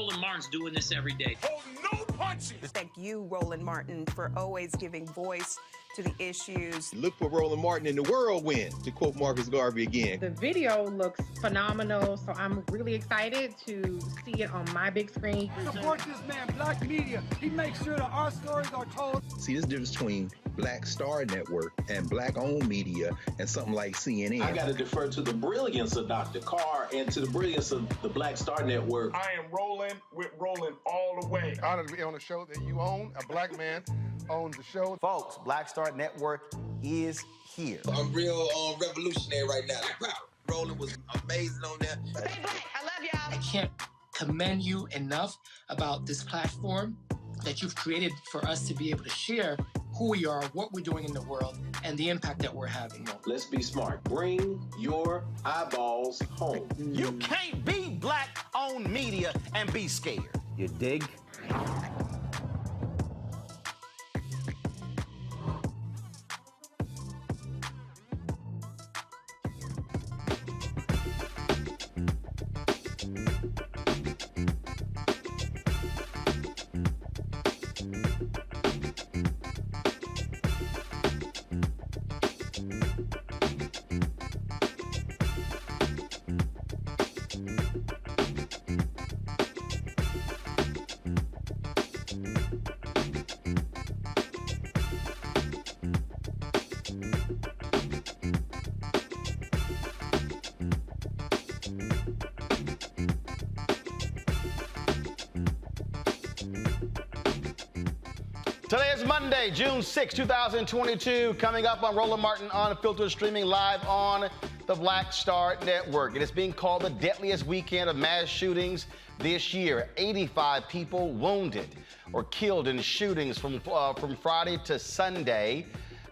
Roland Martin's doing this every day. Oh, no punches! Thank you, Roland Martin, for always giving voice to the issues. Look for Roland Martin in the whirlwind, to quote Marcus Garvey again. The video looks phenomenal, so I'm really excited to see it on my big screen. Support this man, Black media. He makes sure that our stories are told. See, this difference between Black Star Network and Black-owned media and something like CNN. I got to defer to the brilliance of Dr. Carr and to the brilliance of the Black Star Network. I am rolling with Roland all the way. Honored to be on a show that you own. A black man owns the show. Folks, Black Star Network is here. I'm real revolutionary right now. Roland was amazing on there. Stay black. I love y'all. I can't commend you enough about this platform that you've created for us to be able to share who we are, what we're doing in the world, and the impact that we're having. Let's be smart. Bring your eyeballs home. You can't be Black-owned media and be scared. You dig? Today is Monday, June 6, 2022. Coming up on Roland Martin Unfiltered, streaming live on the Black Star Network. It is being called the deadliest weekend of mass shootings this year. 85 people wounded or killed in shootings from Friday to Sunday.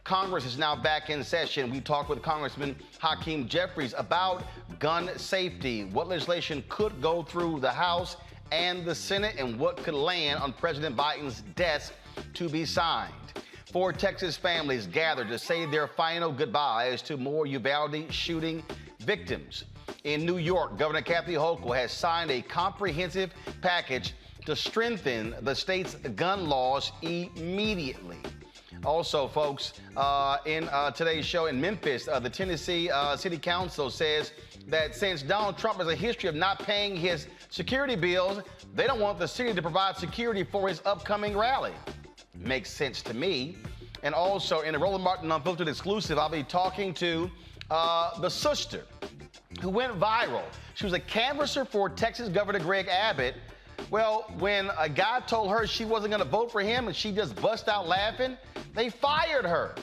Congress is now back in session. We talked with Congressman Hakeem Jeffries about gun safety, what legislation could go through the House and the Senate, and what could land on President Biden's desk to be signed. 4 Texas families gathered to say their final goodbyes to more Uvalde shooting victims. In New York, Governor Kathy Hochul has signed a comprehensive package to strengthen the state's gun laws immediately. Also, folks, in today's show in Memphis, the Tennessee City Council says that since Donald Trump has a history of not paying his security bills, they don't want the city to provide security for his upcoming rally. Makes sense to me. And also, in a Roland Martin Unfiltered exclusive, I'll be talking to the sister who went viral. She was a canvasser for Texas Governor Greg Abbott. Well, when a guy told her she wasn't going to vote for him and she just bust out laughing, they fired her.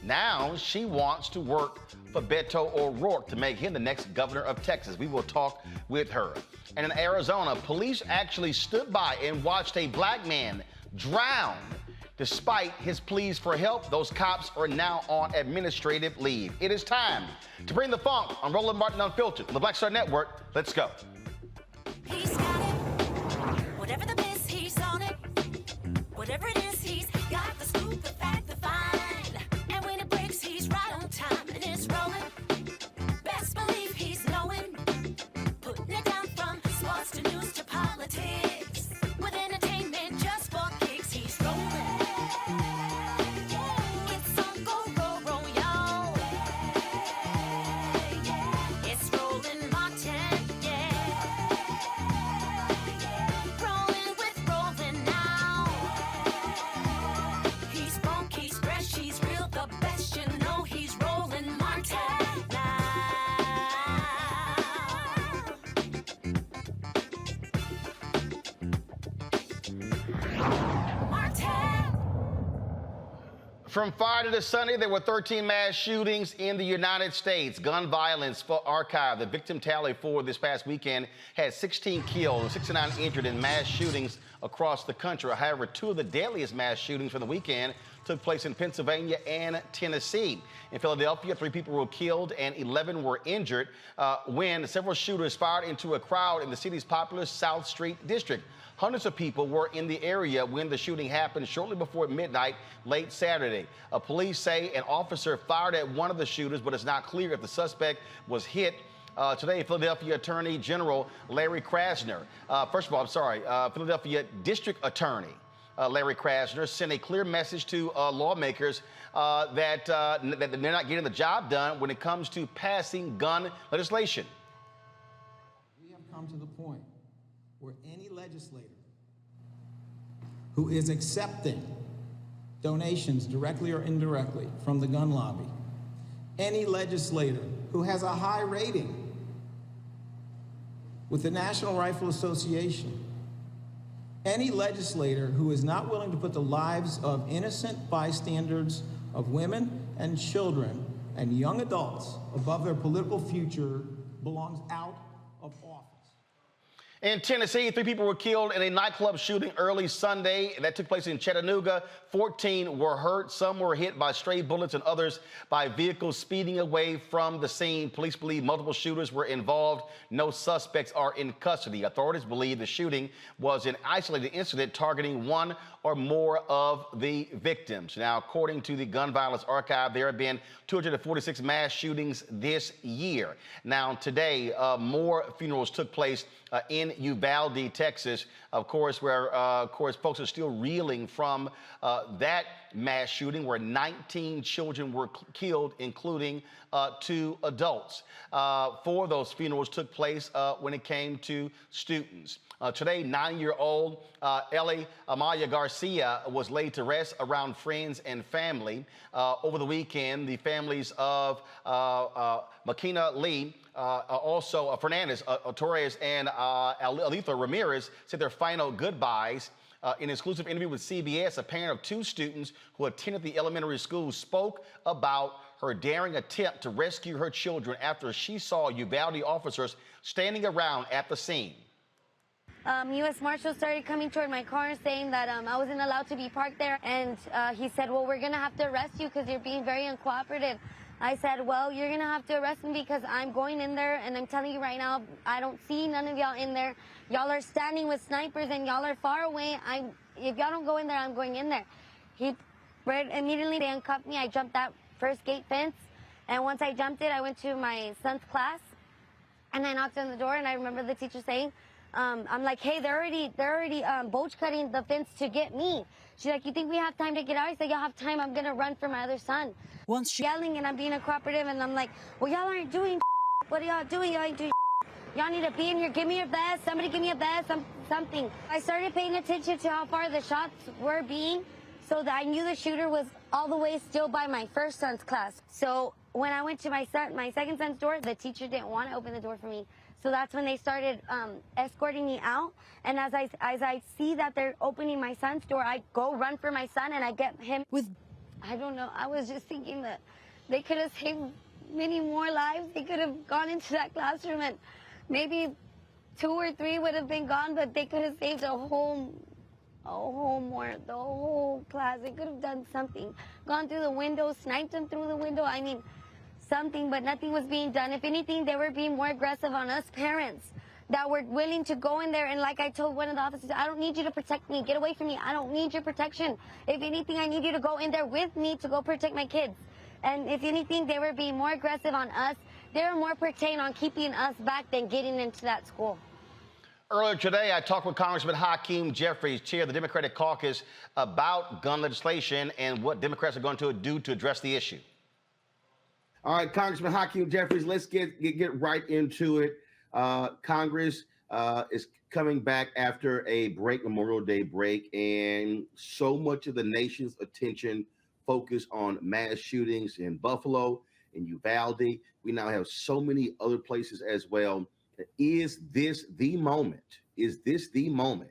Now she wants to work for Beto O'Rourke to make him the next governor of Texas. We will talk with her. And in Arizona, police actually stood by and watched a black man drown. Despite his pleas for help, those cops are now on administrative leave. It is time to bring the funk on Roland Martin Unfiltered on the Black Star Network. Let's go. He's got it. Whatever the biz, he's on it. Whatever it is, he's got the scoop, the fact, the find. And when it breaks, he's right on time and it's rolling. Best believe he's knowing. Putting it down from sports to news to politics. With entertainment just for kicks, he's rolling. It's on go, roll, roll, y'all. It's Roland Martin, yeah. Rolling with Roland now. He's funk, he's fresh, he's real, the best, you know he's Roland Martin now. From Friday to Sunday, there were 13 mass shootings in the United States. Gun violence for archive. The victim tally for this past weekend had 16 killed and 69 injured in mass shootings across the country. However, 2 of the deadliest mass shootings for the weekend took place in Pennsylvania and Tennessee. In Philadelphia, 3 people were killed and 11 were injured when several shooters fired into a crowd in the city's popular South Street district. Hundreds of people were in the area when the shooting happened shortly before midnight late Saturday. Police say an officer fired at one of the shooters, but it's not clear if the suspect was hit Today, Philadelphia Attorney General Larry Krasner, Philadelphia District Attorney Larry Krasner sent a clear message to lawmakers that they're not getting the job done when it comes to passing gun legislation. We have come to the point where any legislator who is accepting donations directly or indirectly from the gun lobby, any legislator who has a high rating with the National Rifle Association, any legislator who is not willing to put the lives of innocent bystanders, of women and children and young adults above their political future belongs out of office. In Tennessee, 3 people were killed in a nightclub shooting early Sunday. That took place in Chattanooga. 14 were hurt. Some were hit by stray bullets and others by vehicles speeding away from the scene. Police believe multiple shooters were involved. No suspects are in custody. Authorities believe the shooting was an isolated incident targeting one or more of the victims. Now, according to the Gun Violence Archive, there have been 246 mass shootings this year. Now, today, more funerals took place in Uvalde, Texas, of course, where, folks are still reeling from that mass shooting where 19 children were killed, including 2 adults. 4 of those funerals took place when it came to students. Today, 9-year-old Ellie Amaya Garcia was laid to rest around friends and family. Over the weekend, the families of Makina Lee, also Fernandez, Torres, and Alitha Ramirez said their final goodbyes. In an exclusive interview with CBS, a parent of 2 students who attended the elementary school spoke about her daring attempt to rescue her children after she saw Uvalde officers standing around at the scene. U.S. Marshals started coming toward my car saying that I wasn't allowed to be parked there. And he said, well, we're going to have to arrest you because you're being very uncooperative. I said, well, you're going to have to arrest me because I'm going in there, and I'm telling you right now, I don't see none of y'all in there. Y'all are standing with snipers, and y'all are far away. If y'all don't go in there, I'm going in there. Immediately they uncuffed me. I jumped that first gate fence, and once I jumped it, I went to my son's class, and I knocked on the door, and I remember the teacher saying, I'm like, hey, they're already bulge cutting the fence to get me. She's like, you think we have time to get out? I said, y'all have time. I'm going to run for my other son. Once she's yelling and I'm being uncooperative, and I'm like, well, y'all aren't doing what are y'all doing? Y'all ain't doing y'all need to be in here. Give me your vest. Somebody give me a vest, something. I started paying attention to how far the shots were being, so that I knew the shooter was all the way still by my first son's class. So when I went to my second son's door, the teacher didn't want to open the door for me. So that's when they started escorting me out. And as I see that they're opening my son's door, I go run for my son, and I get him with, I don't know, I was just thinking that they could have saved many more lives. They could have gone into that classroom and maybe 2 or 3 would have been gone, but they could have saved the whole class. They could have done something. Gone through the window, sniped them through the window. I mean, something, but nothing was being done. If anything, they were being more aggressive on us parents that were willing to go in there. And like I told one of the officers, I don't need you to protect me. Get away from me. I don't need your protection. If anything, I need you to go in there with me to go protect my kids. And if anything, they were being more aggressive on us. They were more pertaining on keeping us back than getting into that school. Earlier today, I talked with Congressman Hakeem Jeffries, chair of the Democratic caucus, about gun legislation and what Democrats are going to do to address the issue. All right, Congressman Hakeem Jeffries, let's get right into it. Congress is coming back after a break, Memorial Day break, and so much of the nation's attention focused on mass shootings in Buffalo, in Uvalde. We now have so many other places as well. Is this the moment? Is this the moment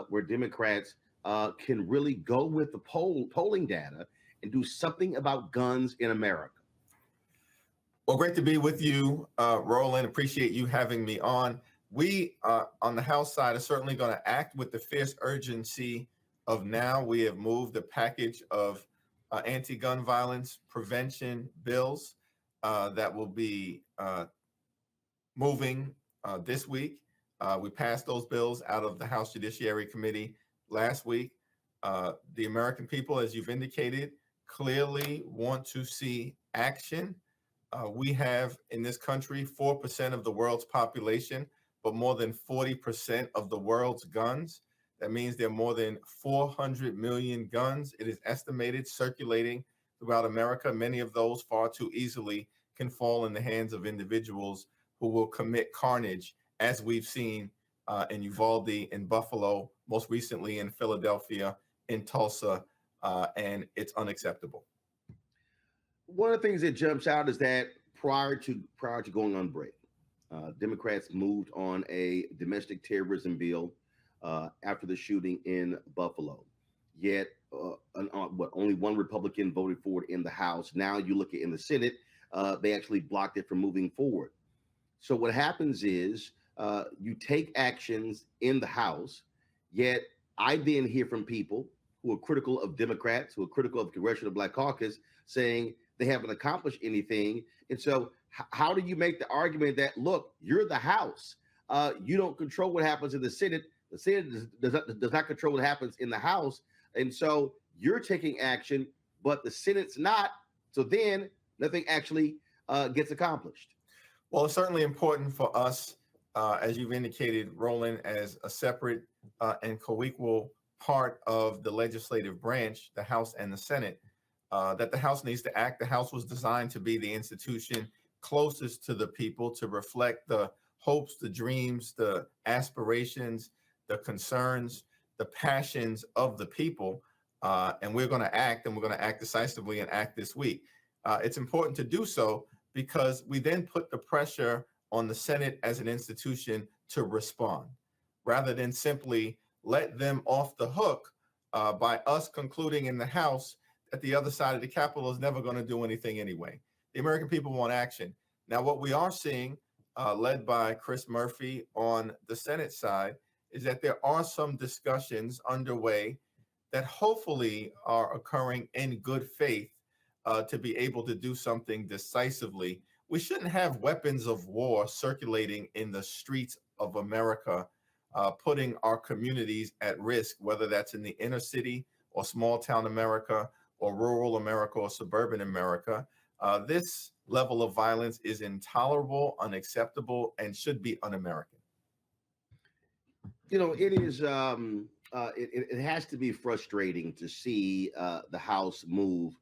where Democrats can really go with the polling data and do something about guns in America? Well, great to be with you, Roland. Appreciate you having me on. We, on the House side, are certainly going to act with the fierce urgency of now. We have moved a package of anti-gun violence prevention bills that will be moving this week. We passed those bills out of the House Judiciary Committee last week. The American people, as you've indicated, clearly want to see action We have in this country 4% of the world's population, but more than 40% of the world's guns. That means there are more than 400 million guns, it is estimated, circulating throughout America. Many of those far too easily can fall in the hands of individuals who will commit carnage, as we've seen in Uvalde, in Buffalo, most recently in Philadelphia, in Tulsa, and it's unacceptable. One of the things that jumps out is that prior to going on break, Democrats moved on a domestic terrorism bill after the shooting in Buffalo. Yet, only one Republican voted for it in the House. Now you look at in the Senate, they actually blocked it from moving forward. So what happens is you take actions in the House, yet I then hear from people who are critical of Democrats, who are critical of Congressional Black Caucus, saying they haven't accomplished anything. And so how do you make the argument that, look, you're the House, you don't control what happens in the Senate. The Senate does not control what happens in the House. And so you're taking action, but the Senate's not. So then nothing actually gets accomplished. Well, it's certainly important for us, as you've indicated, Roland, as a separate and co-equal part of the legislative branch, the House and the Senate, that the House needs to act. The House was designed to be the institution closest to the people, to reflect the hopes, the dreams, the aspirations, the concerns, the passions of the people. And we're going to act, and we're going to act decisively and act this week. It's important to do so because we then put the pressure on the Senate as an institution to respond, rather than simply let them off the hook by us concluding in the House that the other side of the Capitol is never going to do anything anyway. The American people want action. Now, what we are seeing, led by Chris Murphy on the Senate side, is that there are some discussions underway that hopefully are occurring in good faith to be able to do something decisively. We shouldn't have weapons of war circulating in the streets of America, putting our communities at risk, whether that's in the inner city or small town America or rural America or suburban America. This level of violence is intolerable, unacceptable, and should be un-American. You know, it is. It has to be frustrating to see the House move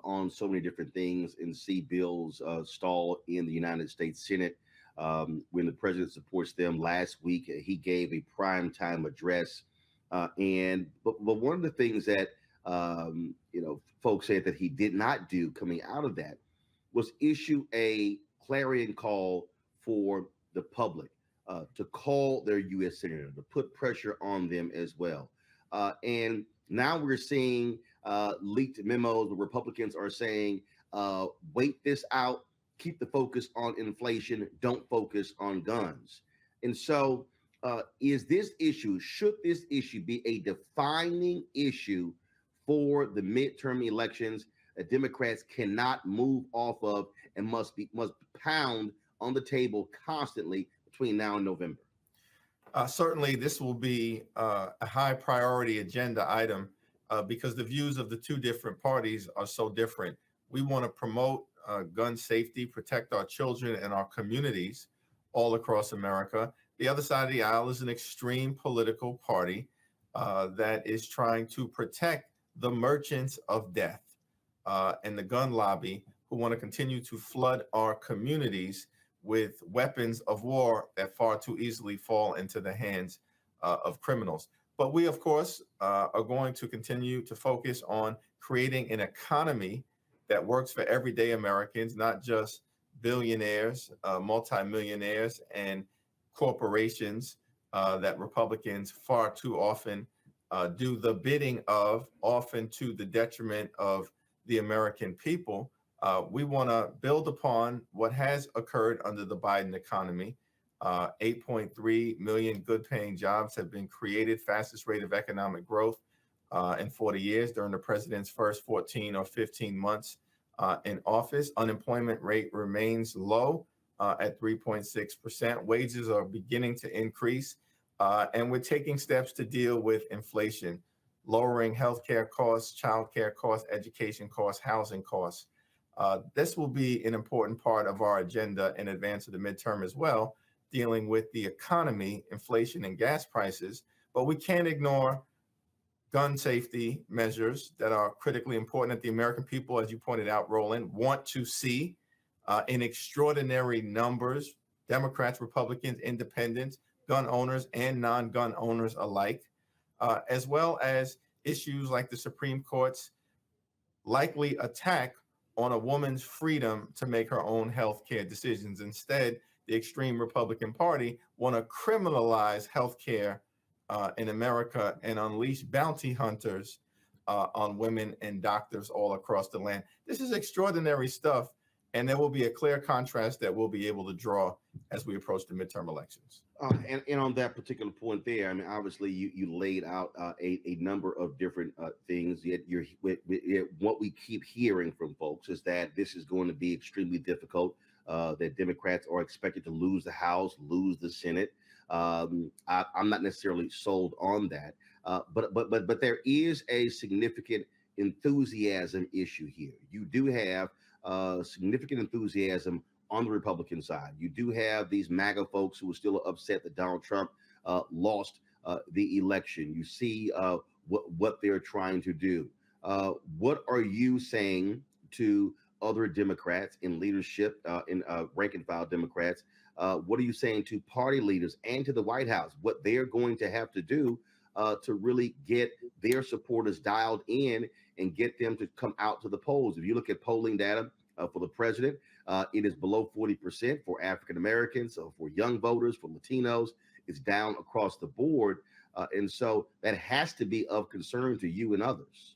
on so many different things and see bills stall in the United States Senate. When the president supports them last week, he gave a primetime address, but one of the things that folks said that he did not do coming out of that was issue a clarion call for the public to call their U.S. senator, to put pressure on them as well. And now we're seeing leaked memos. The Republicans are saying, wait this out, keep the focus on inflation, don't focus on guns. And so should this issue be a defining issue for the midterm elections that Democrats cannot move off of and must pound on the table constantly between now and November? Certainly, this will be a high priority agenda item because the views of the two different parties are so different. We want to promote gun safety, protect our children and our communities all across America. The other side of the aisle is an extreme political party that is trying to protect the merchants of death and the gun lobby, who want to continue to flood our communities with weapons of war that far too easily fall into the hands of criminals. But we, of course, are going to continue to focus on creating an economy that works for everyday Americans, not just billionaires, multimillionaires, and corporations that Republicans far too often do the bidding of, often to the detriment of the American people. We want to build upon what has occurred under the Biden economy. 8.3 million good-paying jobs have been created, fastest rate of economic growth in 40 years during the president's first 14 or 15 months in office. Unemployment rate remains low at 3.6%. Wages are beginning to increase, and we're taking steps to deal with inflation, lowering healthcare costs, childcare costs, education costs, housing costs. This will be an important part of our agenda in advance of the midterm as well, dealing with the economy, inflation, and gas prices. But we can't ignore gun safety measures that are critically important that the American people, as you pointed out, Roland, want to see in extraordinary numbers, Democrats, Republicans, independents, gun owners, and non-gun owners alike, as well as issues like the Supreme Court's likely attack on a woman's freedom to make her own health care decisions. Instead, the extreme Republican Party want to criminalize health care in America and unleash bounty hunters on women and doctors all across the land. This is extraordinary stuff, and there will be a clear contrast that we'll be able to draw as we approach the midterm elections. And on that particular point there, I mean, obviously you laid out a number of different things. Yet what we keep hearing from folks is that this is going to be extremely difficult. That Democrats are expected to lose the House, lose the Senate. I'm not necessarily sold on that, but there is a significant enthusiasm issue here. You do have significant enthusiasm on the Republican side. You do have these MAGA folks who are still upset that Donald Trump lost the election. You see what they're trying to do. What are you saying to other Democrats in leadership, in rank and file Democrats? What are you saying to party leaders and to the White House? What they're going to have to do to really get their supporters dialed in and get them to come out to the polls. If you look at polling data for the president, it is below 40% for African Americans, so for young voters, for Latinos, it's down across the board. And so that has to be of concern to you and others.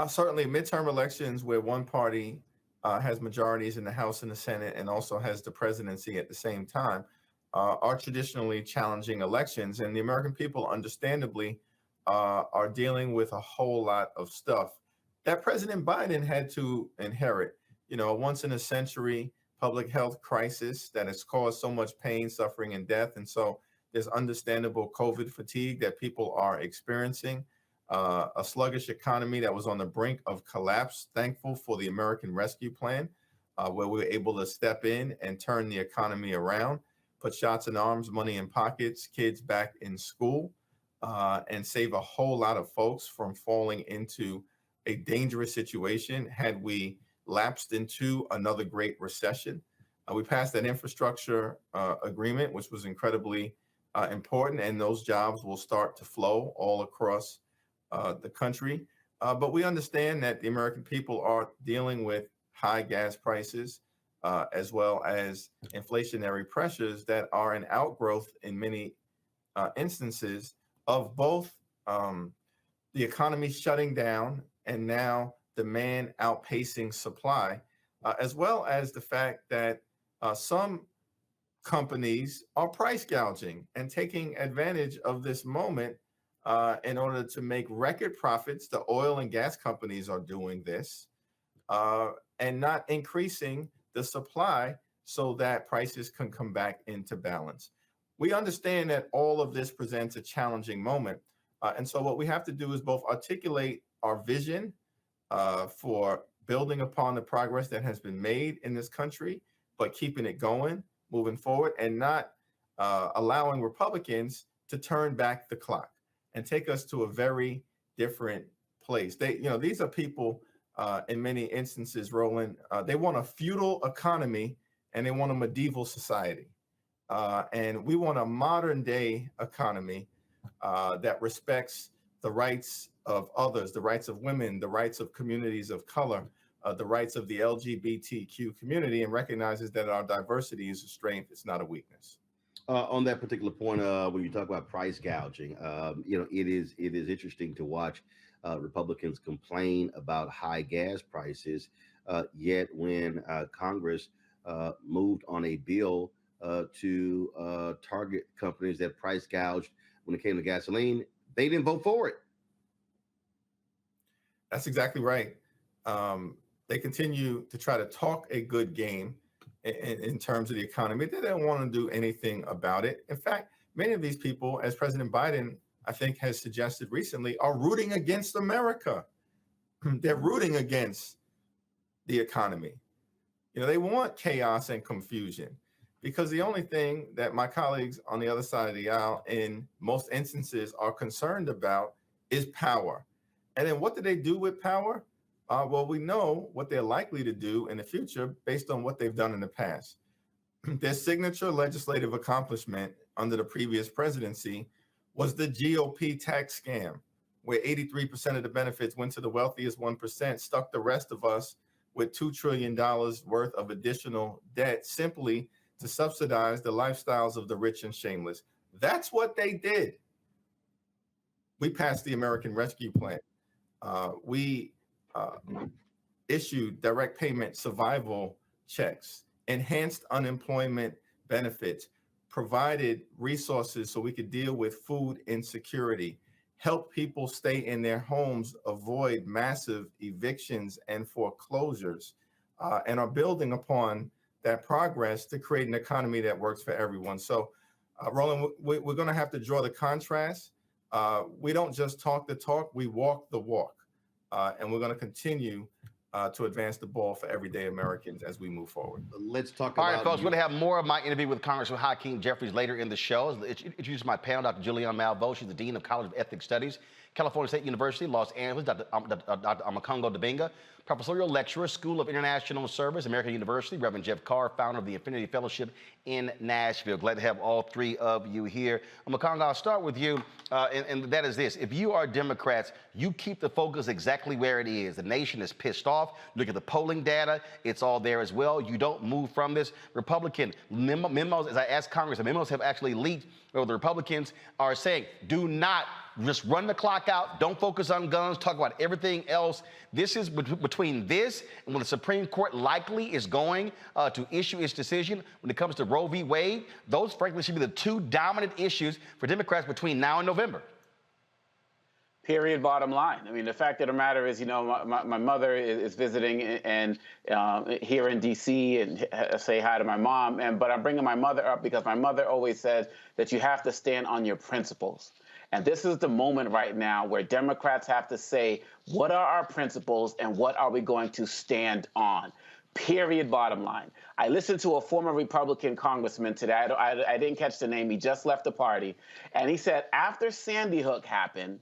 Certainly, midterm elections where one party has majorities in the House and the Senate and also has the presidency at the same time are traditionally challenging elections. And the American people, understandably, are dealing with a whole lot of stuff that President Biden had to inherit. You know, a once in a century public health crisis that has caused so much pain, suffering, and death. And so there's understandable COVID fatigue that people are experiencing. A sluggish economy that was on the brink of collapse. Thankful for the American Rescue Plan, where we were able to step in and turn the economy around, put shots in arms, money in pockets, kids back in school, and save a whole lot of folks from falling into a dangerous situation had we lapsed into another great recession. We passed that infrastructure agreement, which was incredibly important, and those jobs will start to flow all across the country. But we understand that the American people are dealing with high gas prices, as well as inflationary pressures that are an outgrowth in many instances of both the economy shutting down and now demand outpacing supply, as well as the fact that some companies are price gouging and taking advantage of this moment in order to make record profits. The oil and gas companies are doing this and not increasing the supply so that prices can come back into balance. We understand that all of this presents a challenging moment. And so what we have to do is both articulate our vision for building upon the progress that has been made in this country, but keeping it going, moving forward, and not allowing Republicans to turn back the clock and take us to a very different place. These are people in many instances, Roland, they want a feudal economy and they want a medieval society. And we want a modern day economy that respects the rights of others, the rights of women, the rights of communities of color, the rights of the LGBTQ community, and recognizes that our diversity is a strength, it's not a weakness. On that particular point, when you talk about price gouging, it is interesting to watch Republicans complain about high gas prices, yet when Congress moved on a bill to target companies that price gouged when it came to gasoline, they didn't vote for it. That's exactly right. They continue to try to talk a good game in terms of the economy. They don't want to do anything about it. In fact, many of these people, as President Biden, I think, has suggested recently, are rooting against America. They're rooting against the economy. You know, they want chaos and confusion, because the only thing that my colleagues on the other side of the aisle in most instances are concerned about is power. And then what do they do with power? Well, we know what they're likely to do in the future based on what they've done in the past. Their signature legislative accomplishment under the previous presidency was the GOP tax scam, where 83% of the benefits went to the wealthiest 1%, stuck the rest of us with $2 trillion worth of additional debt simply to subsidize the lifestyles of the rich and shameless. That's what they did. We passed the American Rescue Plan. We issued direct payment survival checks, enhanced unemployment benefits, provided resources so we could deal with food insecurity, help people stay in their homes, avoid massive evictions and foreclosures, and are building upon that progress to create an economy that works for everyone. So, Roland, we're going to have to draw the contrast. We don't just talk the talk, we walk the walk. And we're going to continue to advance the ball for everyday Americans as we move forward. Let's talk All about. right, folks, we're going to have more of my interview with Congressman Hakeem Jeffries later in the show. Introduce my panel, Dr. Julianne Malveaux. She's the Dean of College of Ethnic Studies, California State University, Los Angeles. Dr. Amakongo Dibinga, Professorial Lecturer, School of International Service, American University. Reverend Jeff Carr, founder of the Infinity Fellowship in Nashville. Glad to have all three of you here. Amakongo, I'll start with you, and that is this. If you are Democrats, you keep the focus exactly where it is. The nation is pissed off. Look at the polling data. It's all there as well. You don't move from this. Republican memos, as I asked Congress, the memos have actually leaked where the Republicans are saying, do not just run the clock out. Don't focus on guns. Talk about everything else. This is between this and when the Supreme Court likely is going to issue its decision when it comes to Roe v. Wade. Those, frankly, should be the two dominant issues for Democrats between now and November. Period, bottom line. I mean, the fact of the matter is, you know, my mother is visiting and here in D.C. and say hi to my mom. But I'm bringing my mother up because my mother always says that you have to stand on your principles. And this is the moment right now where Democrats have to say, what are our principles and what are we going to stand on? Period, bottom line. I listened to a former Republican congressman today. I didn't catch the name. He just left the party. And he said after Sandy Hook happened,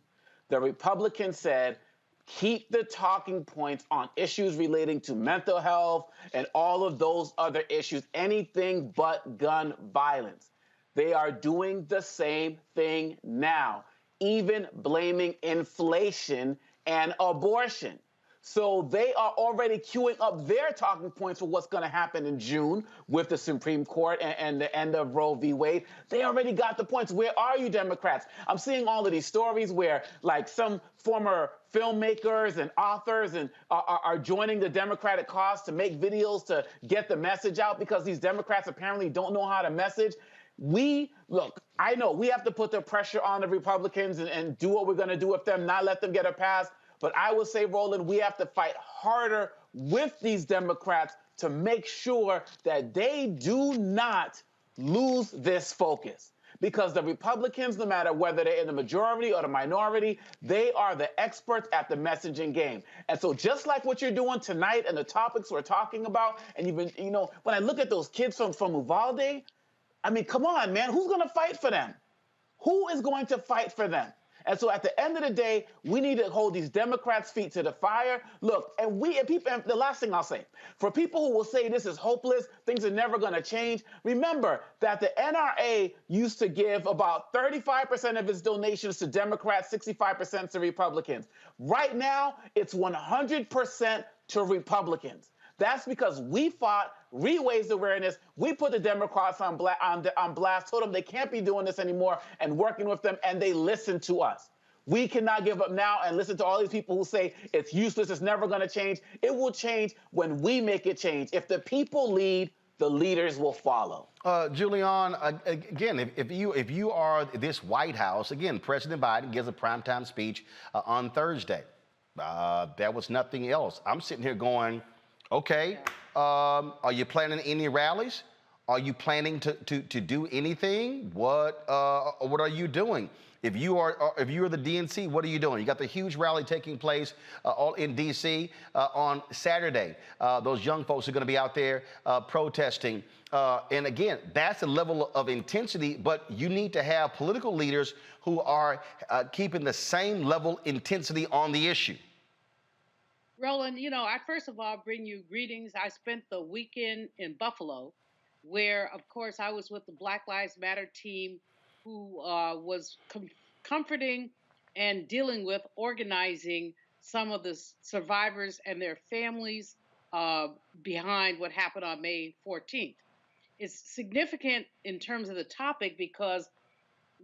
the Republicans said, keep the talking points on issues relating to mental health and all of those other issues, anything but gun violence. They are doing the same thing now, even blaming inflation and abortion. So they are already queuing up their talking points for what's going to happen in June with the Supreme Court and the end of Roe v. Wade. They already got the points. Where are you, Democrats? I'm seeing all of these stories where, like, some former filmmakers and authors and are joining the Democratic cause to make videos to get the message out because these Democrats apparently don't know how to message. I know we have to put the pressure on the Republicans and do what we're going to do with them, not let them get a pass. But I would say, Roland, we have to fight harder with these Democrats to make sure that they do not lose this focus. Because the Republicans, no matter whether they're in the majority or the minority, they are the experts at the messaging game. And so just like what you're doing tonight and the topics we're talking about, and even, you know, when I look at those kids from Uvalde, I mean, come on, man, who's going to fight for them? Who is going to fight for them? And so at the end of the day, we need to hold these Democrats' feet to the fire. Look, and the last thing I'll say, for people who will say this is hopeless, things are never going to change, remember that the NRA used to give about 35% of its donations to Democrats, 65% to Republicans. Right now, it's 100% to Republicans. That's because we fought, raised awareness. We put the Democrats on blast, told them they can't be doing this anymore and working with them, and they listened to us. We cannot give up now and listen to all these people who say it's useless, it's never going to change. It will change when we make it change. If the people lead, the leaders will follow. Julianne, again, if you are this White House, again, President Biden gives a primetime speech on Thursday. There was nothing else. I'm sitting here going, okay, are you planning any rallies? Are you planning to do anything? What are you doing? If you are the DNC, what are you doing? You got the huge rally taking place all in D.C. On Saturday. Those young folks are going to be out there protesting. And again, that's a level of intensity, but you need to have political leaders who are keeping the same level intensity on the issue. Roland, I first of all bring you greetings. I spent the weekend in Buffalo, where, of course, I was with the Black Lives Matter team, who was comforting and dealing with organizing some of the survivors and their families behind what happened on May 14th. It's significant in terms of the topic because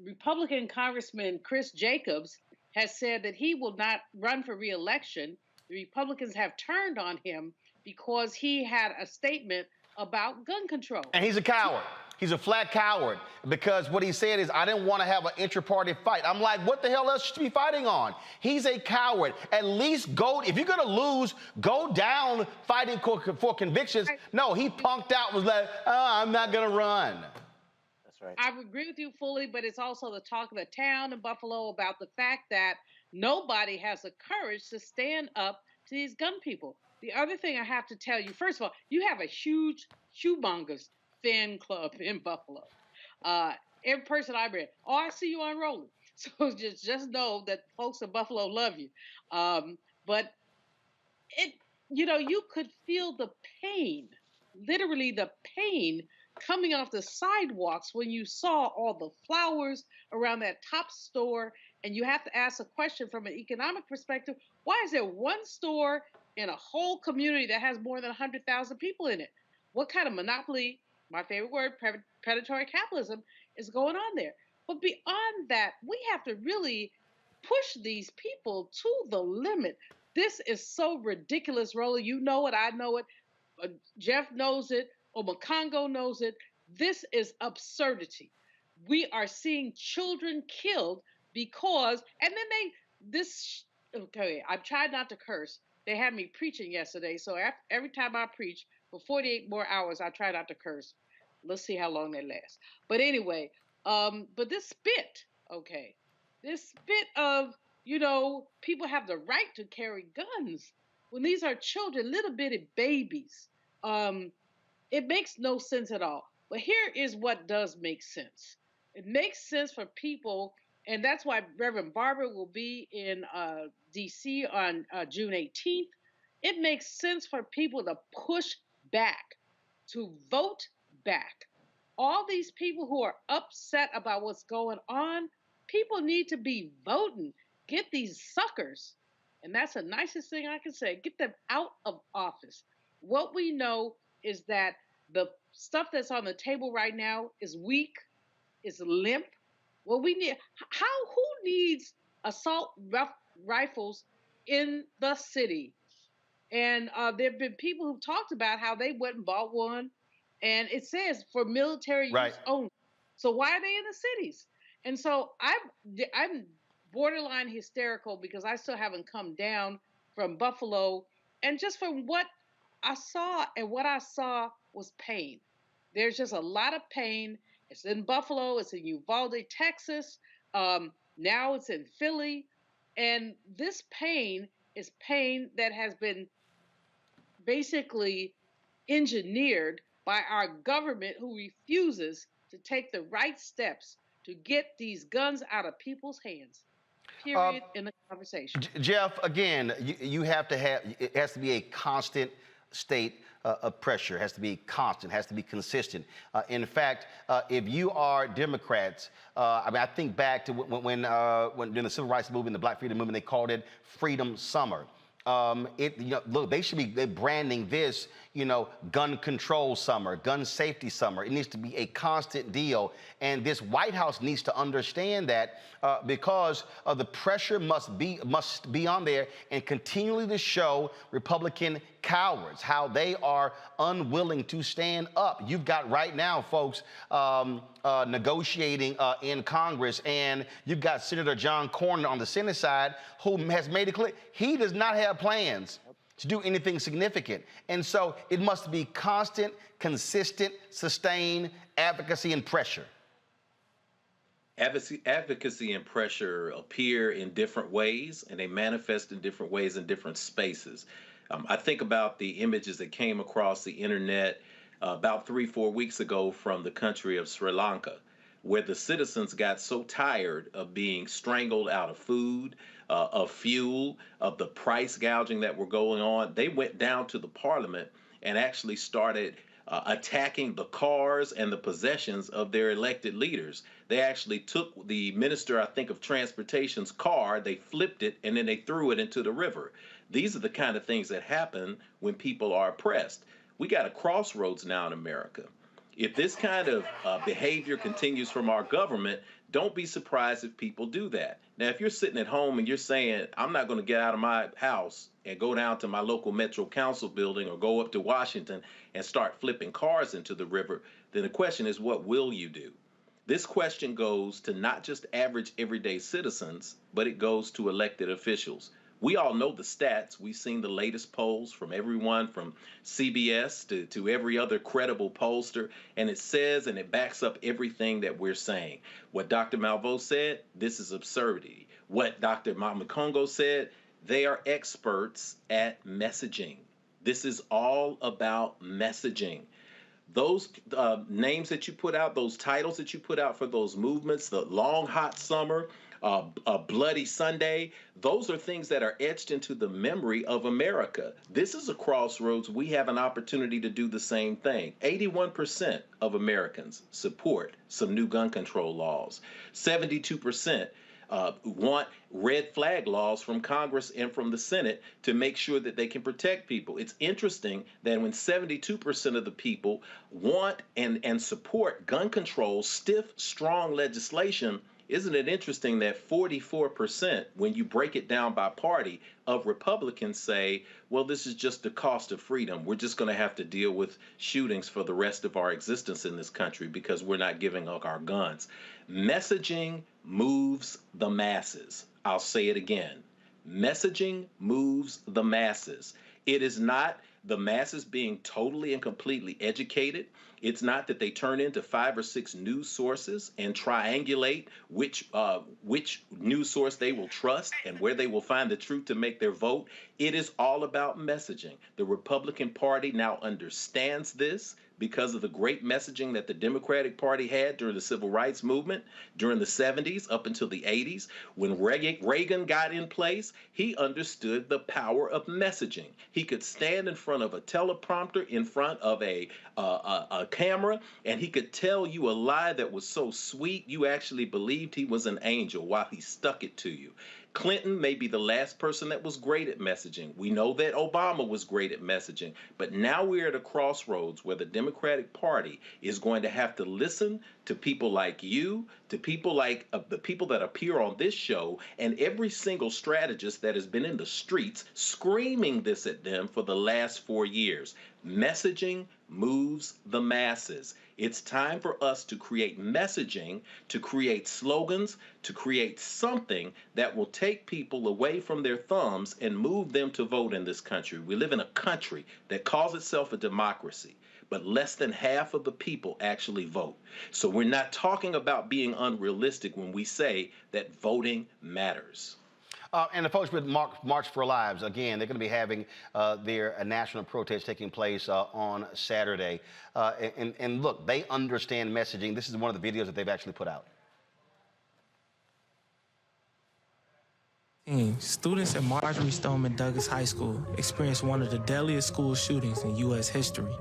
Republican Congressman Chris Jacobs has said that he will not run for re-election. The Republicans have turned on him because he had a statement about gun control. And he's a coward. He's a flat coward, because what he said is, I didn't want to have an intra-party fight. I'm like, what the hell else should be fighting on? He's a coward. At least go, if you're going to lose, go down fighting for convictions. No, he punked out, was like, I'm not going to run. That's right. I agree with you fully, but it's also the talk of the town in Buffalo about the fact that nobody has the courage to stand up to these gun people. The other thing I have to tell you, first of all, you have a huge shoemongers fan club in Buffalo. Every person I read, I see you on Roland. So just know that folks in Buffalo love you. But you could feel the pain, literally the pain coming off the sidewalks when you saw all the flowers around that top store. And you have to ask a question from an economic perspective. Why is there one store in a whole community that has more than 100,000 people in it? What kind of monopoly, my favorite word, predatory capitalism, is going on there? But beyond that, we have to really push these people to the limit. This is so ridiculous, Roland. You know it, I know it, Jeff knows it, Omakongo knows it. This is absurdity. We are seeing children killed because, and then okay, I've tried not to curse. They had me preaching yesterday, so every time I preach, for 48 more hours, I try not to curse. Let's see how long they last. But anyway, but this spit, okay, this spit of, people have the right to carry guns when these are children, little bitty babies. It makes no sense at all. But here is what does make sense. It makes sense for people, and that's why Reverend Barber will be in D.C. on June 18th. It makes sense for people to push back, to vote back. All these people who are upset about what's going on, people need to be voting. Get these suckers, and that's the nicest thing I can say, get them out of office. What we know is that the stuff that's on the table right now is weak, is limp. What we need, who needs assault rifles in the city? And there have been people who've talked about how they went and bought one, and it says for military use only. So why are they in the cities? And so I'm borderline hysterical because I still haven't come down from Buffalo, and just from what I saw, and what I saw was pain. There's just a lot of pain. It's in Buffalo, it's in Uvalde, Texas. Now it's in Philly. And this pain is pain that has been basically engineered by our government, who refuses to take the right steps to get these guns out of people's hands. Period. In the conversation. Jeff, again, you have to have, it has to be a constant state of pressure. It has to be constant, has to be consistent. In fact, if you are Democrats, I think back to when during the Civil Rights Movement, the Black Freedom Movement, they called it Freedom Summer. Look, they're branding this, gun control summer, gun safety summer. It needs to be a constant deal. And this White House needs to understand that because the pressure must be on there, and continually to show Republican cowards how they are unwilling to stand up. You've got right now, folks, negotiating in Congress, and you've got Senator John Cornyn on the Senate side, who has made it clear he does not have plans to do anything significant. And so it must be constant, consistent, sustained advocacy and pressure. Advocacy and pressure appear in different ways, and they manifest in different ways in different spaces. I think about the images that came across the internet about 3-4 weeks ago from the country of Sri Lanka, where the citizens got so tired of being strangled out of food, of fuel, of the price gouging that were going on. They went down to the parliament and actually started attacking the cars and the possessions of their elected leaders. They actually took the minister, I think, of transportation's car, they flipped it, and then they threw it into the river. These are the kind of things that happen when people are oppressed. We got a crossroads now in America. If this kind of behavior continues from our government, don't be surprised if people do that. Now, if you're sitting at home and you're saying, I'm not going to get out of my house and go down to my local Metro Council building or go up to Washington and start flipping cars into the river, then the question is, what will you do? This question goes to not just average everyday citizens, but it goes to elected officials. We all know the stats. We've seen the latest polls from everyone from CBS to every other credible pollster, and it says and it backs up everything that we're saying. What Dr. Malveaux said, this is absurdity. What Dr. Mamakongo said, they are experts at messaging. This is all about messaging. Those names that you put out, those titles that you put out for those movements, the Long Hot Summer, a Bloody Sunday, those are things that are etched into the memory of America. This is a crossroads. We have an opportunity to do the same thing. 81% of Americans support some new gun control laws. 72% want red flag laws from Congress and from the Senate to make sure that they can protect people. It's interesting that when 72% of the people want and support gun control, stiff, strong legislation, isn't it interesting that 44%, when you break it down by party, of Republicans say, well, this is just the cost of freedom. We're just going to have to deal with shootings for the rest of our existence in this country because we're not giving up our guns. Messaging moves the masses. I'll say it again. Messaging moves the masses. It is not the masses being totally and completely educated. It's not that they turn into 5 or 6 news sources and triangulate which news source they will trust and where they will find the truth to make their vote. It is all about messaging. The Republican Party now understands this because of the great messaging that the Democratic Party had during the Civil Rights Movement, during the 70s up until the 80s. When Reagan got in place, he understood the power of messaging. He could stand in front of a teleprompter, in front of a camera, and he could tell you a lie that was so sweet you actually believed he was an angel while he stuck it to you. Clinton may be the last person that was great at messaging. We know that Obama was great at messaging, but now we're at a crossroads where the Democratic Party is going to have to listen to people like you, to people like the people that appear on this show, and every single strategist that has been in the streets screaming this at them for the last 4 years. Messaging moves the masses. It's time for us to create messaging, to create slogans, to create something that will take people away from their thumbs and move them to vote in this country. We live in a country that calls itself a democracy, but less than half of the people actually vote. So we're not talking about being unrealistic when we say that voting matters. And the folks with March for Lives, again, they're going to be having their national protest taking place on Saturday. And look, they understand messaging. This is one of the videos that they've actually put out. Students at Marjorie Stoneman Douglas High School experienced one of the deadliest school shootings in U.S. history.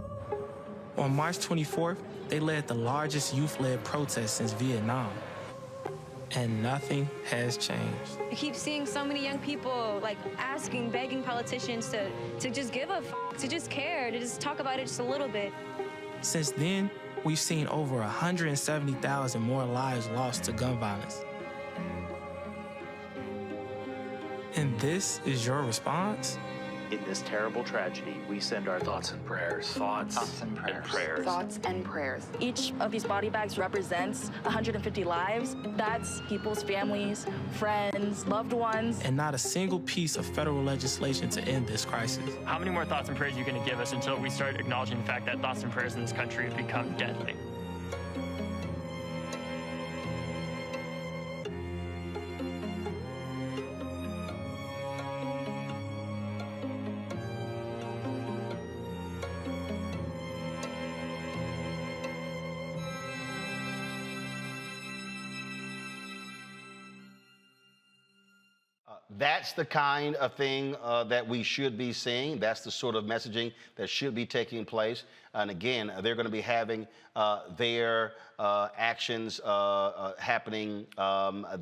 On March 24th, they led the largest youth-led protest since Vietnam. And nothing has changed. I keep seeing so many young people asking, begging politicians to just give a to just care, to just talk about it just a little bit. Since then, we've seen over 170,000 more lives lost to gun violence. And this is your response? In this terrible tragedy, we send our thoughts and prayers. Thoughts and prayers. Thoughts and prayers. Each of these body bags represents 150 lives. That's people's families, friends, loved ones. And not a single piece of federal legislation to end this crisis. How many more thoughts and prayers are you going to give us until we start acknowledging the fact that thoughts and prayers in this country have become deadly? That's the kind of thing that we should be seeing. That's the sort of messaging that should be taking place. And again, they're going to be having their actions happening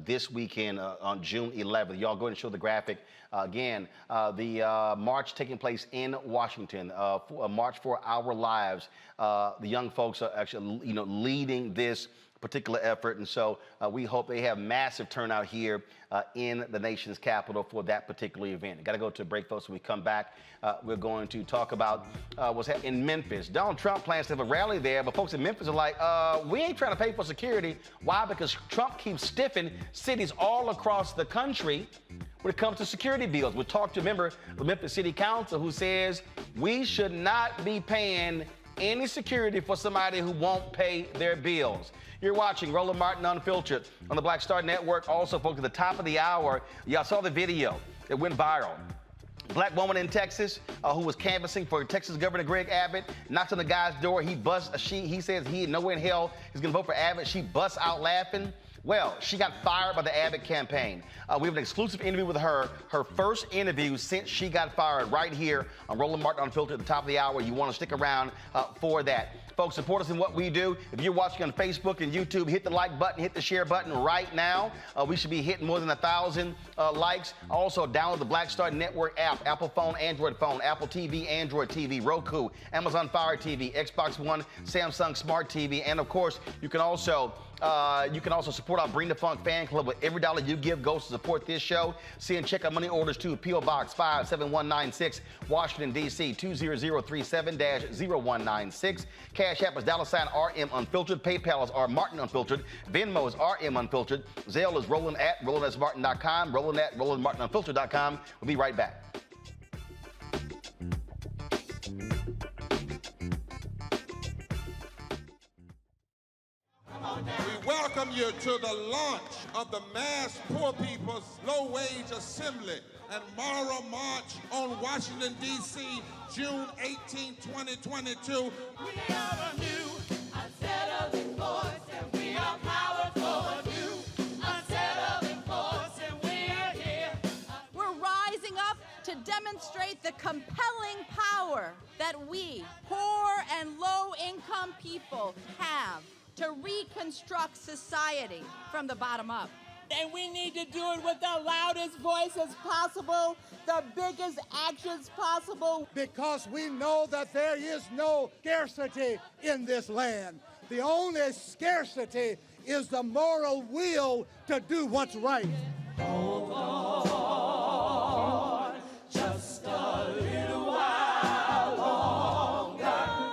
this weekend on June 11th. Y'all go ahead and show the graphic. Again, the march taking place in Washington, a March for Our Lives. The young folks are actually, leading this particular effort, and so we hope they have massive turnout here in the nation's capital for that particular event. Got to go to a break, folks. When we come back, we're going to talk about what's happening in Memphis. Donald Trump plans to have a rally there, but folks in Memphis are like, we ain't trying to pay for security. Why? Because Trump keeps stiffing cities all across the country when it comes to security bills. We'll talk to a member of the Memphis City Council who says we should not be paying any security for somebody who won't pay their bills. You're watching Roland Martin Unfiltered on the Black Star Network. Also, folks, at the top of the hour, y'all saw the video that went viral. Black woman in Texas who was canvassing for Texas Governor Greg Abbott knocks on the guy's door. He says he nowhere in hell is going to vote for Abbott. She busts out laughing. Well, she got fired by the Abbott campaign. We have an exclusive interview with her first interview since she got fired, right here on Roland Martin Unfiltered at the top of the hour. You want to stick around for that. Folks, support us in what we do. If you're watching on Facebook and YouTube, hit the like button, hit the share button right now. We should be hitting more than 1,000 likes. Also, download the Black Star Network app, Apple phone, Android phone, Apple TV, Android TV, Roku, Amazon Fire TV, Xbox One, Samsung Smart TV, and of course, you can also support our Bring the Funk fan club. With every dollar you give goes to support this show. See and check out money orders to P.O. Box 57196, Washington, D.C. 20037-0196. Cash App is $RM Unfiltered. PayPal is R Martin Unfiltered. Venmo is RM Unfiltered. Zelle is Roland at RolandSMartin.com. Roland at RolandMartinUnfiltered.com. We'll be right back. We welcome you to the launch of the Mass Poor People's Low Wage Assembly and Moral March on Washington, D.C., June 18, 2022. We are a new, unsettling force, and we are powerful. A new, unsettling force, and we are here. We're rising up to demonstrate the compelling power that we, poor and low-income people, have to reconstruct society from the bottom up. And we need to do it with the loudest voices possible, the biggest actions possible. Because we know that there is no scarcity in this land. The only scarcity is the moral will to do what's right. Hold on, just a little while longer.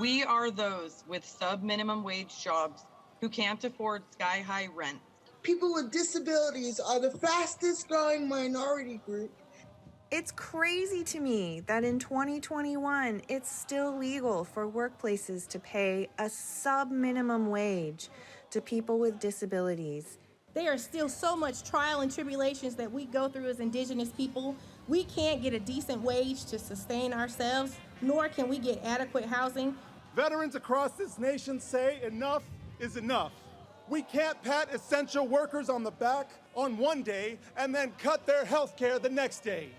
We are those with sub-minimum wage jobs who can't afford sky-high rent. People with disabilities are the fastest growing minority group. It's crazy to me that in 2021, it's still legal for workplaces to pay a sub-minimum wage to people with disabilities. There are still so much trial and tribulations that we go through as Indigenous people. We can't get a decent wage to sustain ourselves, nor can we get adequate housing. Veterans across this nation say enough is enough. We can't pat essential workers on the back on one day and then cut their health care the next day.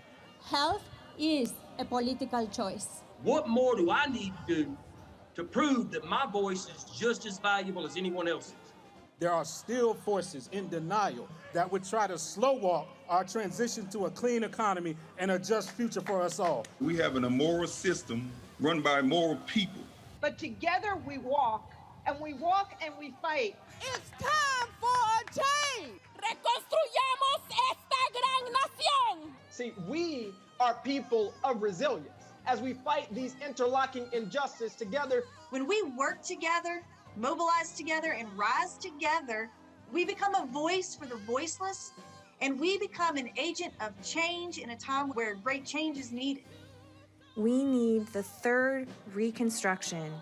Health is a political choice. What more do I need to do to prove that my voice is just as valuable as anyone else's? There are still forces in denial that would try to slow walk our transition to a clean economy and a just future for us all. We have an immoral system run by immoral people. But together we walk, and we fight. It's time for a change. Reconstruyamos esta gran nación. See, we are people of resilience. As we fight these interlocking injustices together, when we work together, mobilize together, and rise together, we become a voice for the voiceless, and we become an agent of change in a time where great change is needed. We need the third Reconstruction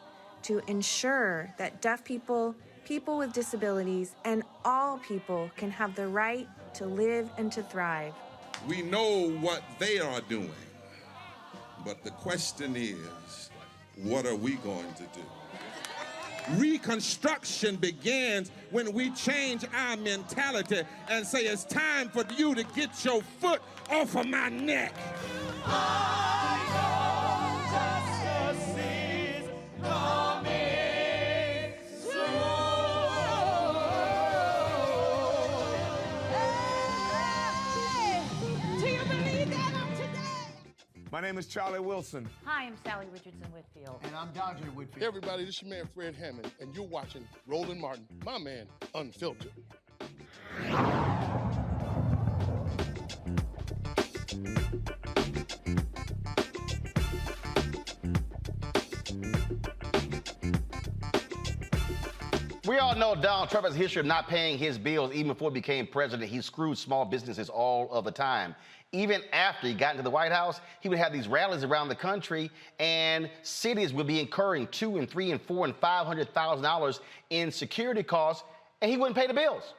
to ensure that deaf people, people with disabilities, and all people can have the right to live and to thrive. We know what they are doing, but the question is, what are we going to do? Reconstruction begins when we change our mentality and say it's time for you to get your foot off of my neck. Justice is coming soon. Hey, do you believe that of today? My name is Charlie Wilson. Hi, I'm Sally Richardson Whitfield. And I'm Dante Whitfield. Hey everybody, this is your man Fred Hammond, and you're watching Roland Martin, my man, Unfiltered. We all know Donald Trump has a history of not paying his bills. Even before he became president, he screwed small businesses all of the time. Even after he got into the White House, he would have these rallies around the country, and cities would be incurring $200,000 and $300,000 and $400,000 and $500,000 in security costs, and he wouldn't pay the bills.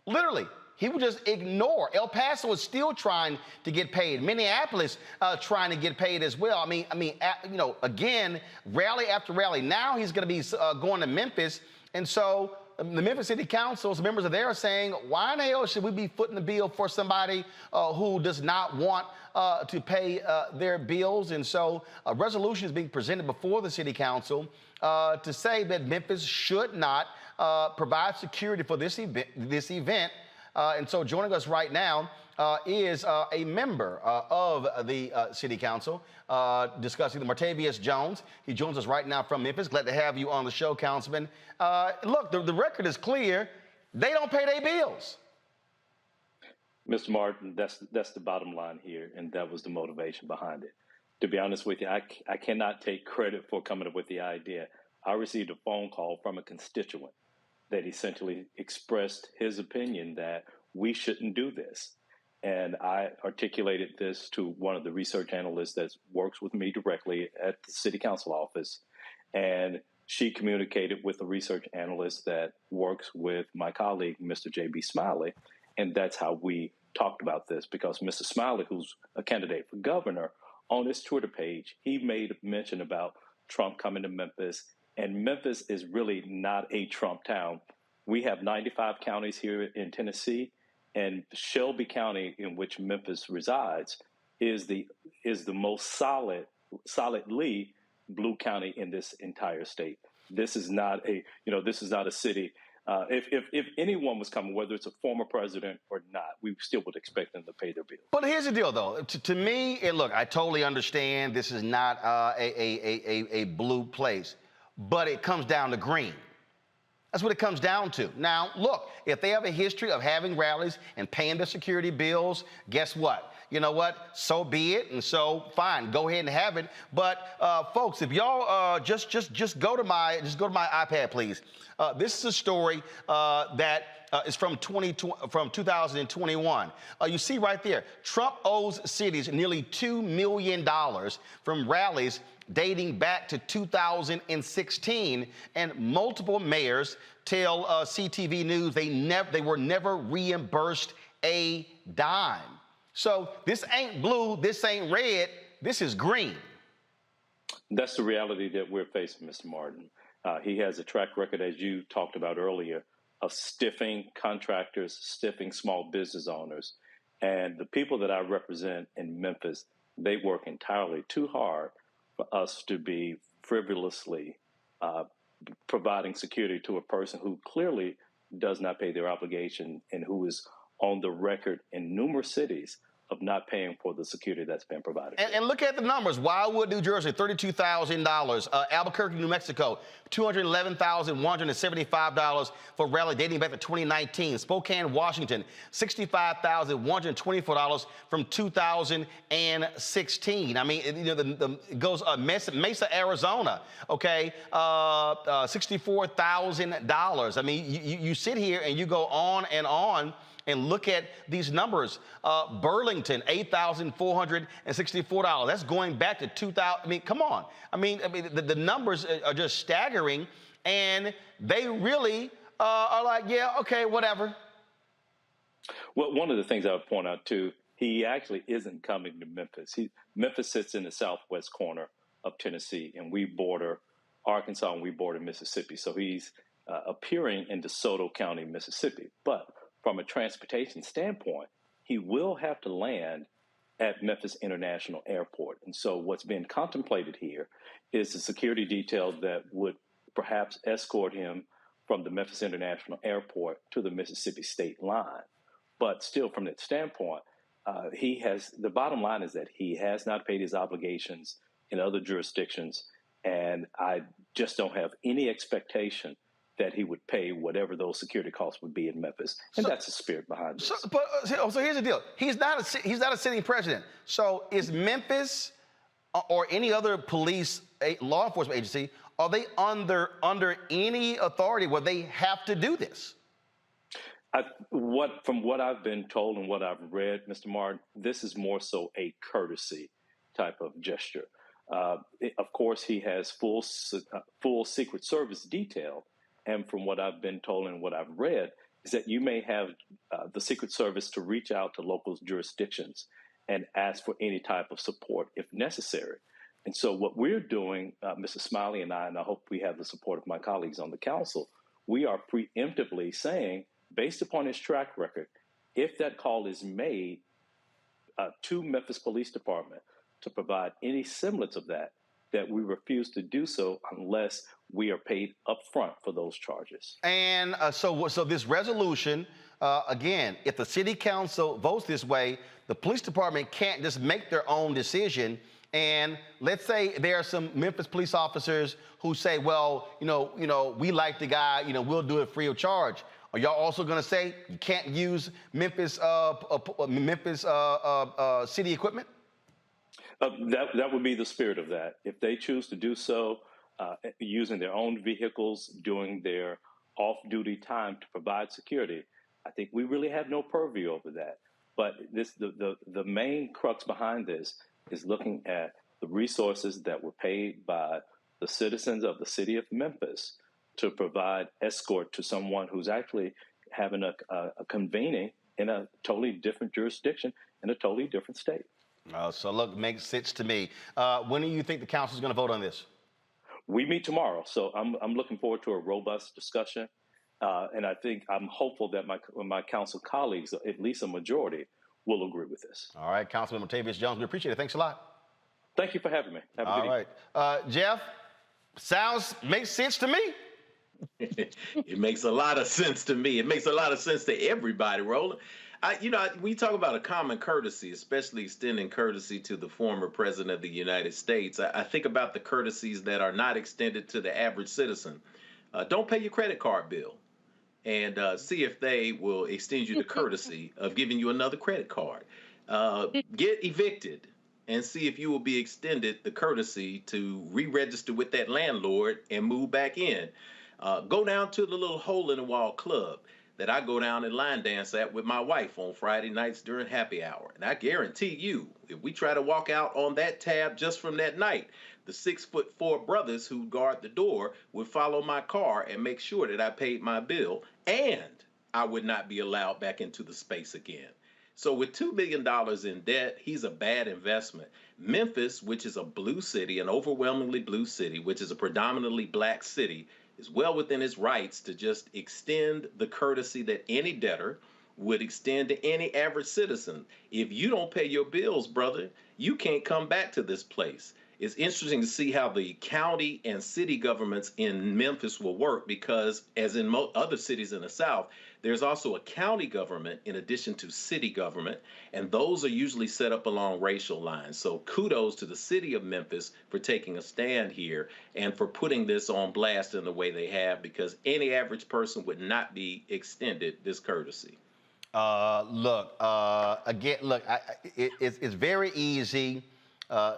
Literally, he would just ignore. El Paso is still trying to get paid. Minneapolis trying to get paid as well. I mean, again, rally after rally. Now he's going to be going to Memphis, and so the Memphis City Council's members are there saying, why in the hell should we be footing the bill for somebody who does not want to pay their bills? And so a resolution is being presented before the City Council to say that Memphis should not provide security for this event. And so joining us right now is a member of the City Council discussing the Martavius Jones. He joins us right now from Memphis. Glad to have you on the show, Councilman. Look, the record is clear. They don't pay their bills. Mr. Martin, that's the bottom line here, and that was the motivation behind it. To be honest with you, I cannot take credit for coming up with the idea. I received a phone call from a constituent that essentially expressed his opinion that we shouldn't do this. And I articulated this to one of the research analysts that works with me directly at the City Council office. And she communicated with the research analyst that works with my colleague, Mr. J.B. Smiley. And that's how we talked about this, because Mr. Smiley, who's a candidate for governor, on his Twitter page, he made mention about Trump coming to Memphis. And Memphis is really not a Trump town. We have 95 counties here in Tennessee, and Shelby County, in which Memphis resides, is the most solidly blue county in this entire state. This is not a city. If anyone was coming, whether it's a former president or not, we still would expect them to pay their bills. But here's the deal, though. To me, and look, I totally understand this is not a blue place, but it comes down to green. That's what it comes down to. Now, look, if they have a history of having rallies and paying their security bills, guess what? You know what? So be it. And so, fine, go ahead and have it. But, folks, if y'all just go to my iPad, please. This is a story that is from 2021. You see right there, Trump owes cities nearly $2 million from rallies dating back to 2016, and multiple mayors tell CTV News they were never reimbursed a dime. So this ain't blue, this ain't red, this is green. That's the reality that we're facing, Mr. Martin. He has a track record, as you talked about earlier, of stiffing contractors, stiffing small business owners. And the people that I represent in Memphis, they work entirely too hard for us to be frivolously providing security to a person who clearly does not pay their obligation and who is on the record in numerous cities of not paying for the security that's been provided. And look at the numbers. Wildwood, New Jersey, $32,000. Albuquerque, New Mexico, $211,175 for rally dating back to 2019. Spokane, Washington, $65,124 from 2016. I mean, it goes Mesa, Arizona, okay, $64,000. I mean, you sit here and you go on and look at these numbers. Burlington, $8,464. That's going back to 2000. I mean, come on. I mean, the numbers are just staggering, and they really are like, yeah, okay, whatever. Well, one of the things I would point out, too, he actually isn't coming to Memphis. Memphis sits in the southwest corner of Tennessee, and we border Arkansas and we border Mississippi. So he's appearing in DeSoto County, Mississippi. But from a transportation standpoint, he will have to land at Memphis International Airport. And so what's been contemplated here is the security detail that would perhaps escort him from the Memphis International Airport to the Mississippi state line. But still, from that standpoint, the bottom line is that he has not paid his obligations in other jurisdictions, and I just don't have any expectation that he would pay whatever those security costs would be in Memphis, and that's the spirit behind this. So here's the deal: he's not a sitting president. So is Memphis or any other police law enforcement agency, are they under any authority where they have to do this? From what I've been told and what I've read, Mr. Martin, this is more so a courtesy type of gesture. Of course, he has full Secret Service detail. And from what I've been told and what I've read is that you may have the Secret Service to reach out to local jurisdictions and ask for any type of support if necessary. And so what we're doing, Mr. Smiley and I hope we have the support of my colleagues on the council, we are preemptively saying, based upon his track record, if that call is made to Memphis Police Department to provide any semblance of that we refuse to do so unless we are paid upfront for those charges. And so this resolution, again, if the city council votes this way, the police department can't just make their own decision. And let's say there are some Memphis police officers who say, well, we like the guy, we'll do it free of charge. Are y'all also going to say you can't use Memphis city equipment? That would be the spirit of that. If they choose to do so, using their own vehicles during their off-duty time to provide security, I think we really have no purview over that. But the main crux behind this is looking at the resources that were paid by the citizens of the city of Memphis to provide escort to someone who's actually having a convening in a totally different jurisdiction in a totally different state. So look, makes sense to me. When do you think the council is going to vote on this? We meet tomorrow, so I'm looking forward to a robust discussion, and I'm hopeful that my council colleagues, at least a majority, will agree with this. All right, Councilman Montavious Jones, we appreciate it. Thanks a lot. Thank you for having me. Have a good evening. All right, Jeff, makes sense to me. It makes a lot of sense to me. It makes a lot of sense to everybody, Roland. We talk about a common courtesy, especially extending courtesy to the former president of the United States. I think about the courtesies that are not extended to the average citizen. Don't pay your credit card bill and see if they will extend you the courtesy of giving you another credit card. Get evicted and see if you will be extended the courtesy to re-register with that landlord and move back in. Go down to the little hole-in-the-wall club that I go down and line dance at with my wife on Friday nights during happy hour. And I guarantee you, if we try to walk out on that tab just from that night, the 6'4" brothers who guard the door would follow my car and make sure that I paid my bill, and I would not be allowed back into the space again. So with $2 billion in debt, he's a bad investment. Memphis, which is a blue city, an overwhelmingly blue city, which is a predominantly black city, is well within its rights to just extend the courtesy that any debtor would extend to any average citizen. If you don't pay your bills, brother, you can't come back to this place. it's interesting to see how the county and city governments in Memphis will work because, as in other cities in the South, there's also a county government in addition to city government, and those are usually set up along racial lines. So kudos to the city of Memphis for taking a stand here and for putting this on blast in the way they have, because any average person would not be extended this courtesy. It's very easy,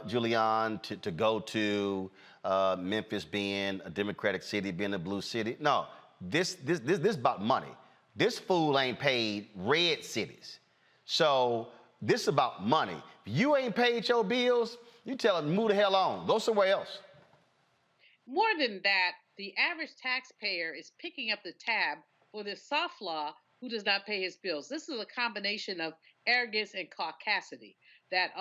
Julian, to go to Memphis being a Democratic city, being a blue city. No, this is about money. This fool ain't paid red cities. So this is about money. If you ain't paid your bills, you tell them move the hell on. Go somewhere else. More than that, the average taxpayer is picking up the tab for this softlaw who does not pay his bills. This is a combination of arrogance and caucasity that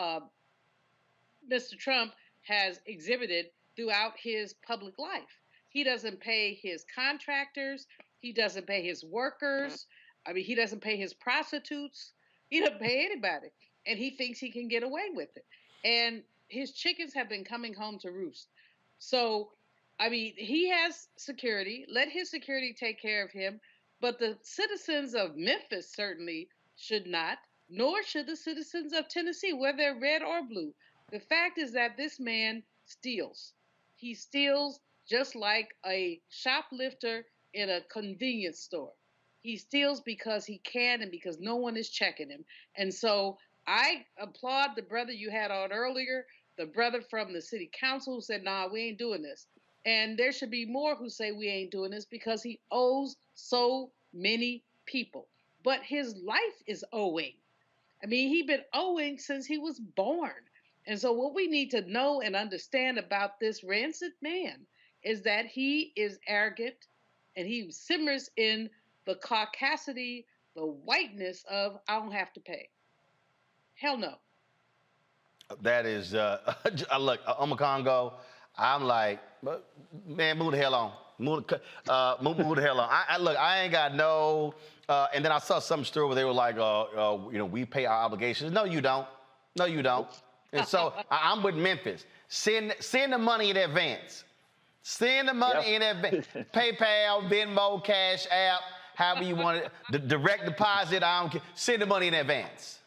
Mr. Trump has exhibited throughout his public life. He doesn't pay his contractors. He doesn't pay his workers. I mean, he doesn't pay his prostitutes. He doesn't pay anybody. And he thinks he can get away with it. And his chickens have been coming home to roost. So, I mean, he has security. Let his security take care of him. But the citizens of Memphis certainly should not, nor should the citizens of Tennessee, whether they're red or blue. The fact is that this man steals. He steals just like a shoplifter in a convenience store. He steals because he can and because no one is checking him. And so I applaud the brother you had on earlier, the brother from the city council who said, nah, we ain't doing this. And there should be more who say we ain't doing this because he owes so many people. But his life is owing. I mean, he's been owing since he was born. And so what we need to know and understand about this rancid man is that he is arrogant and he simmers in the caucasity, the whiteness of I don't have to pay. Hell no. That is, look, I'm a Congo. I'm like, man, move the hell on. Move the hell on. I ain't got no, and then I saw some story where they were like, we pay our obligations. No, you don't. No, you don't. And so I'm with Memphis. Send the money in advance. Send the money in advance. PayPal, Venmo, Cash App, however you want it. The direct deposit, I don't care. Send the money in advance.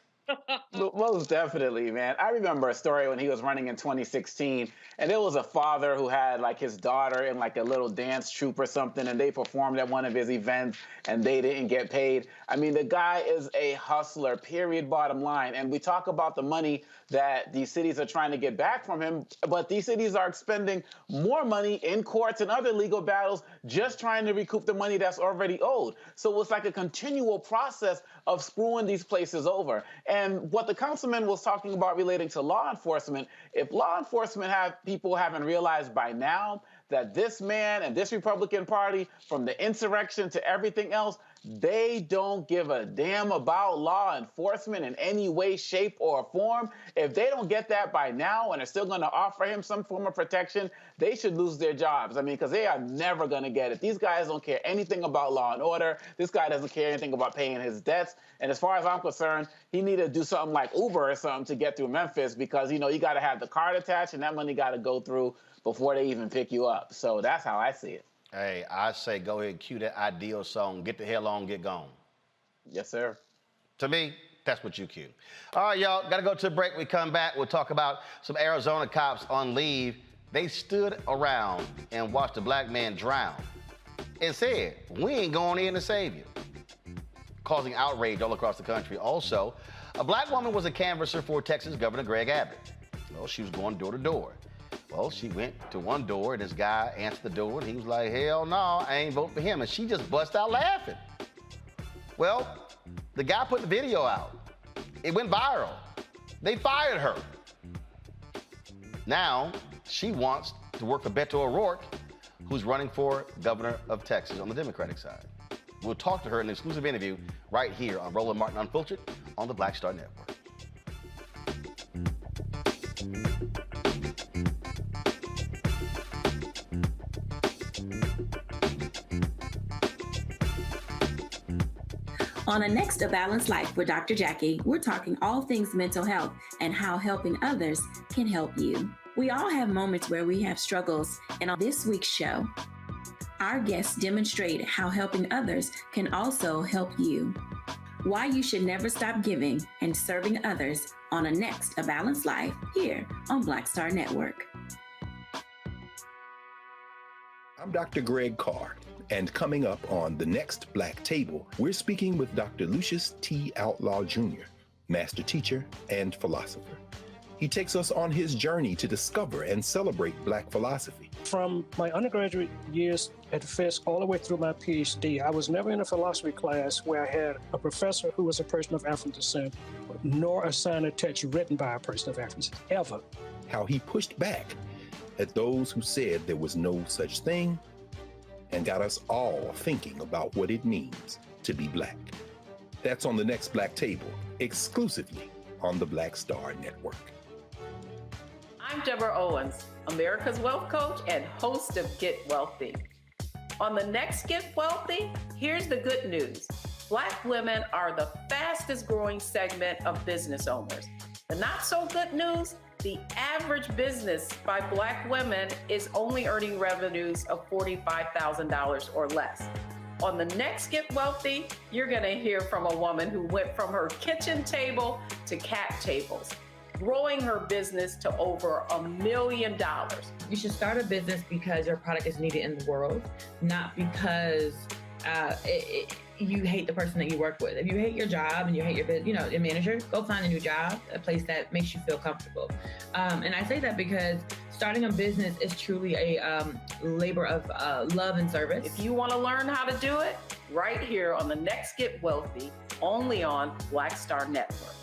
Most definitely, man. I remember a story when he was running in 2016, and there was a father who had like his daughter in like a little dance troupe or something, and they performed at one of his events, and they didn't get paid. I mean, the guy is a hustler, period, bottom line. And we talk about the money that these cities are trying to get back from him, but these cities are expending more money in courts and other legal battles just trying to recoup the money that's already owed. So it's like a continual process of screwing these places over. And what the councilman was talking about relating to law enforcement, if law enforcement people haven't realized by now that this man and this Republican Party, from the insurrection to everything else, they don't give a damn about law enforcement in any way, shape, or form. If they don't get that by now and are still going to offer him some form of protection, they should lose their jobs. I mean, because they are never going to get it. These guys don't care anything about law and order. This guy doesn't care anything about paying his debts. And as far as I'm concerned, he need to do something like Uber or something to get through Memphis because, you got to have the card attached and that money got to go through before they even pick you up. So that's how I see it. Hey, I say go ahead and cue that ideal song. Get the hell on, get gone. Yes, sir. To me, that's what you cue. All right, y'all, got to go to a break. We come back, we'll talk about some Arizona cops on leave. They stood around and watched a black man drown and said, we ain't going in to save you, causing outrage all across the country. Also, a black woman was a canvasser for Texas Governor Greg Abbott. Well, she was going door to door. Well, she went to one door, and this guy answered the door, and he was like, hell no, I ain't voting for him. And she just bust out laughing. Well, the guy put the video out. It went viral. They fired her. Now, she wants to work for Beto O'Rourke, who's running for governor of Texas on the Democratic side. We'll talk to her in an exclusive interview right here on Roland Martin Unfiltered on the Black Star Network. On the next A Balanced Life with Dr. Jackie, we're talking all things mental health and how helping others can help you. We all have moments where we have struggles, and on this week's show, our guests demonstrate how helping others can also help you. Why you should never stop giving and serving others on A Balanced Life here on Black Star Network. I'm Dr. Greg Carr, and coming up on The Next Black Table, we're speaking with Dr. Lucius T. Outlaw Jr., master teacher and philosopher. He takes us on his journey to discover and celebrate Black philosophy. From my undergraduate years at Fisk all the way through my PhD, I was never in a philosophy class where I had a professor who was a person of African descent, nor a sign or text written by a person of African descent, ever. How he pushed back at those who said there was no such thing and got us all thinking about what it means to be Black. That's on The Next Black Table, exclusively on the Black Star Network. I'm Deborah Owens, America's Wealth Coach and host of Get Wealthy. On the next Get Wealthy, here's the good news. Black women are the fastest growing segment of business owners. The not so good news, the average business by Black women is only earning revenues of $45,000 or less. On the next Get Wealthy, you're gonna hear from a woman who went from her kitchen table to cat tables, growing her business to over $1 million. You should start a business because your product is needed in the world, not because you hate the person that you work with. If you hate your job and you hate your manager, go find a new job, a place that makes you feel comfortable. And I say that because starting a business is truly a labor of love and service. If you want to learn how to do it, right here on the next Get Wealthy, only on Black Star Network.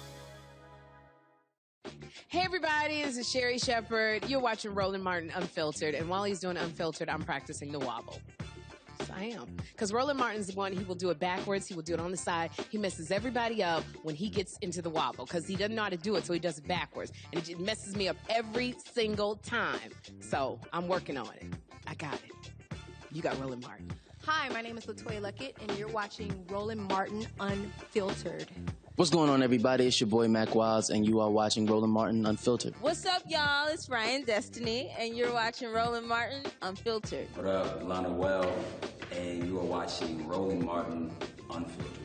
Hey everybody, this is Sherry Shepherd. You're watching Roland Martin Unfiltered, and while he's doing Unfiltered, I'm practicing the wobble. Yes, I am. Because Roland Martin's the one, he will do it backwards, he will do it on the side. He messes everybody up when he gets into the wobble, because he doesn't know how to do it, so he does it backwards. And it messes me up every single time. So I'm working on it. I got it. You got Roland Martin. Hi, my name is LaToya Luckett, and you're watching Roland Martin Unfiltered. What's going on, everybody? It's your boy, Mac Wiles, and you are watching Roland Martin Unfiltered. What's up, y'all? It's Ryan Destiny, and you're watching Roland Martin Unfiltered. What up? Lana Well, and you are watching Roland Martin Unfiltered.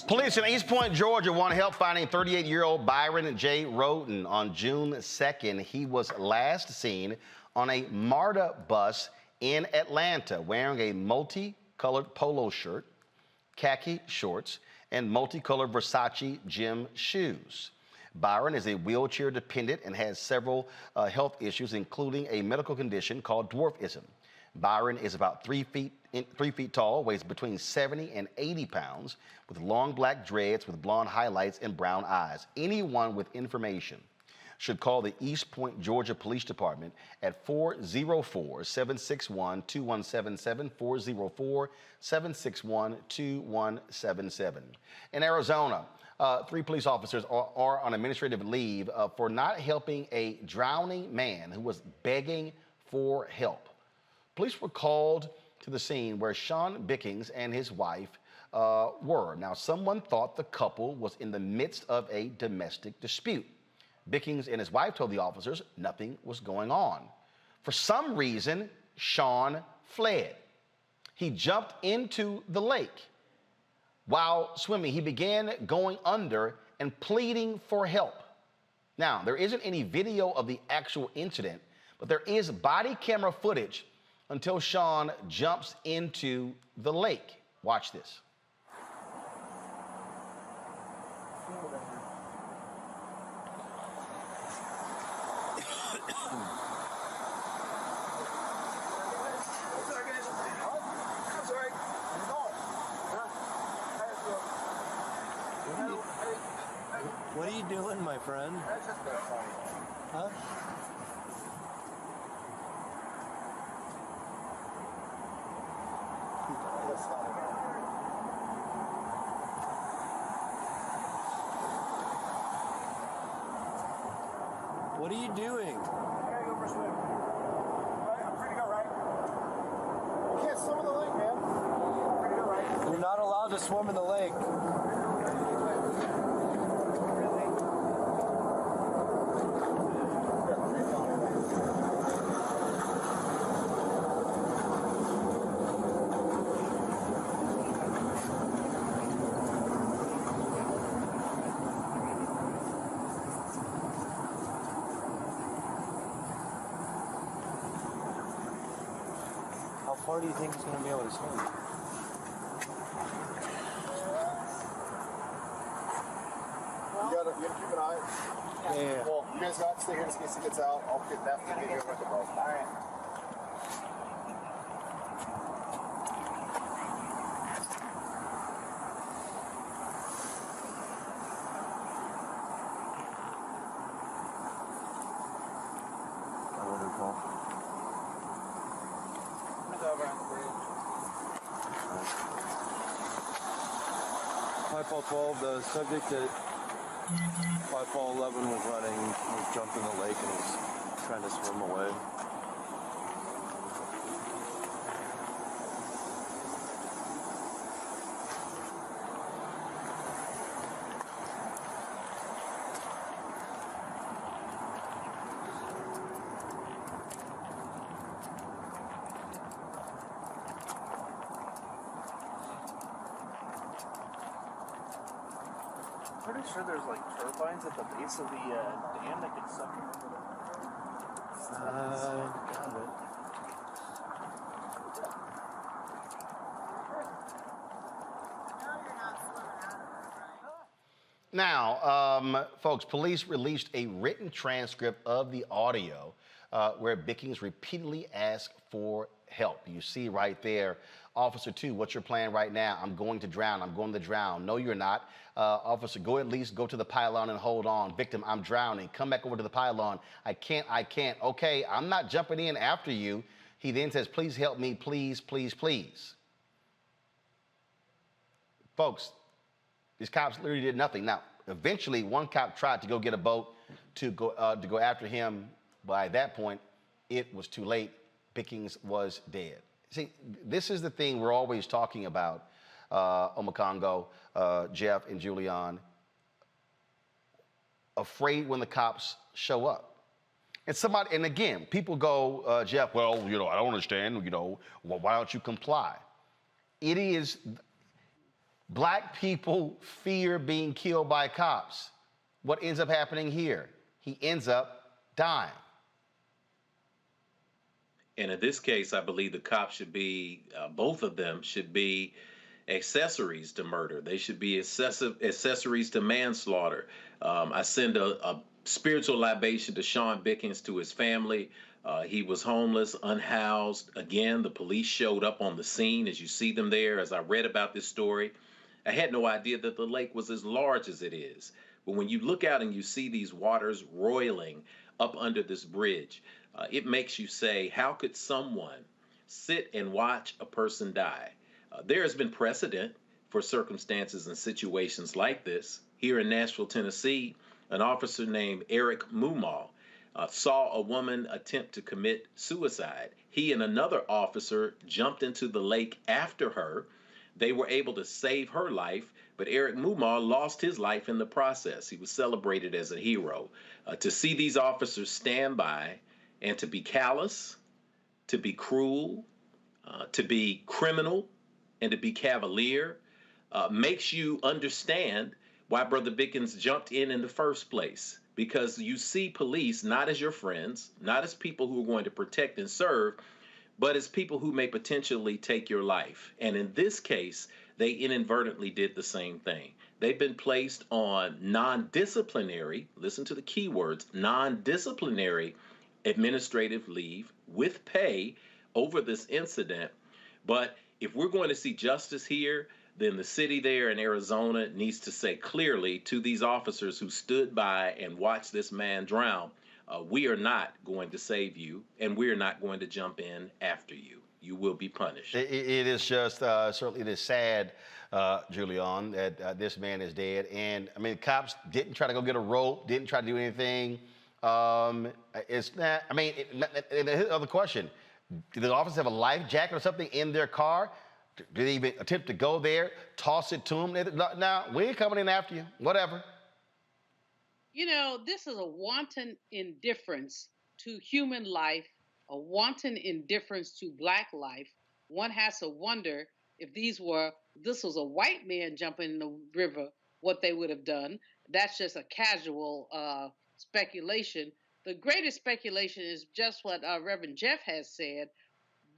Police in East Point, Georgia want help finding 38-year-old Byron J. Roden. On June 2nd, he was last seen on a MARTA bus in Atlanta wearing a multicolored polo shirt, khaki shorts, and multicolored Versace gym shoes. Byron is a wheelchair dependent and has several health issues, including a medical condition called dwarfism. Byron is about 3 feet tall, weighs between 70 and 80 pounds, with long black dreads with blonde highlights and brown eyes. Anyone with information should call the East Point, Georgia Police Department at 404-761-2177, 404-761-2177. In Arizona, 3 police officers are on administrative leave for not helping a drowning man who was begging for help. Police were called to the scene where Sean Bickings and his wife were. Now, someone thought the couple was in the midst of a domestic dispute. Bickings and his wife told the officers nothing was going on. For some reason, Sean fled. He jumped into the lake. While swimming, he began going under and pleading for help. Now, there isn't any video of the actual incident, but there is body camera footage until Sean jumps into the lake. Watch this. What are you doing, my friend? Huh? What are you doing? I gotta go for a swim. Right? I'm free to go, right? You can't swim in the lake, man. I'm free to go, right? You're not allowed to swim in the lake. How far do you think he's going to be able to swim? You gotta keep an eye. Yeah. Well, you guys got to stay here just in case he gets out. I'll get that to get here with the boat. All right. Fall 12, the subject at Fall 11 was running, was jumped in the lake and was trying to swim away. Pretty sure there's like turbines at the base of the dam that can suck him over Got it. Now, folks, police released a written transcript of the audio where Bickings repeatedly asked for help. You see right there, Officer 2, what's your plan right now? I'm going to drown. I'm going to drown. No, you're not. Officer, go at least go to the pylon and hold on. Victim, I'm drowning. Come back over to the pylon. I can't. Okay, I'm not jumping in after you. He then says, please help me, please, please, please. Folks, these cops literally did nothing. Now, eventually, one cop tried to go get a boat to go after him. By that point, it was too late. Bickings was dead. See, this is the thing we're always talking about, Omakongo, Jeff, and Julian. Afraid when the cops show up. And again, people go, Jeff, well, I don't understand, why don't you comply? It is, black people fear being killed by cops. What ends up happening here? He ends up dying. And in this case, I believe the cops should be, both of them should be accessories to murder. They should be accessories to manslaughter. I send a spiritual libation to Sean Bickings, to his family. He was homeless, unhoused. Again, the police showed up on the scene, as you see them there. As I read about this story, I had no idea that the lake was as large as it is. But when you look out and you see these waters roiling up under this bridge, it makes you say, how could someone sit and watch a person die? There has been precedent for circumstances and situations like this. Here in Nashville, Tennessee, an officer named Eric Mumal saw a woman attempt to commit suicide. He and another officer jumped into the lake after her. They were able to save her life, but Eric Mumal lost his life in the process. He was celebrated as a hero. To see these officers stand by and to be callous, to be cruel, to be criminal, and to be cavalier makes you understand why Brother Bickings jumped in the first place. Because you see police not as your friends, not as people who are going to protect and serve, but as people who may potentially take your life. And in this case, they inadvertently did the same thing. They've been placed on non-disciplinary, listen to the key words, non-disciplinary administrative leave with pay over this incident. But if we're going to see justice here, then the city there in Arizona needs to say clearly to these officers who stood by and watched this man drown, we are not going to save you, and we are not going to jump in after you. You will be punished. It is just, certainly it is sad, Julian, that this man is dead. And, I mean, cops didn't try to go get a rope, didn't try to do anything. It's not, I mean, the other question, do the officers have a life jacket or something in their car? Do they even attempt to go there, toss it to them? Now, we ain't coming in after you, whatever. You know, this is a wanton indifference to human life, a wanton indifference to Black life. One has to wonder if this was a white man jumping in the river, what they would have done. That's just a casual speculation. The greatest speculation is just what Reverend Jeff has said.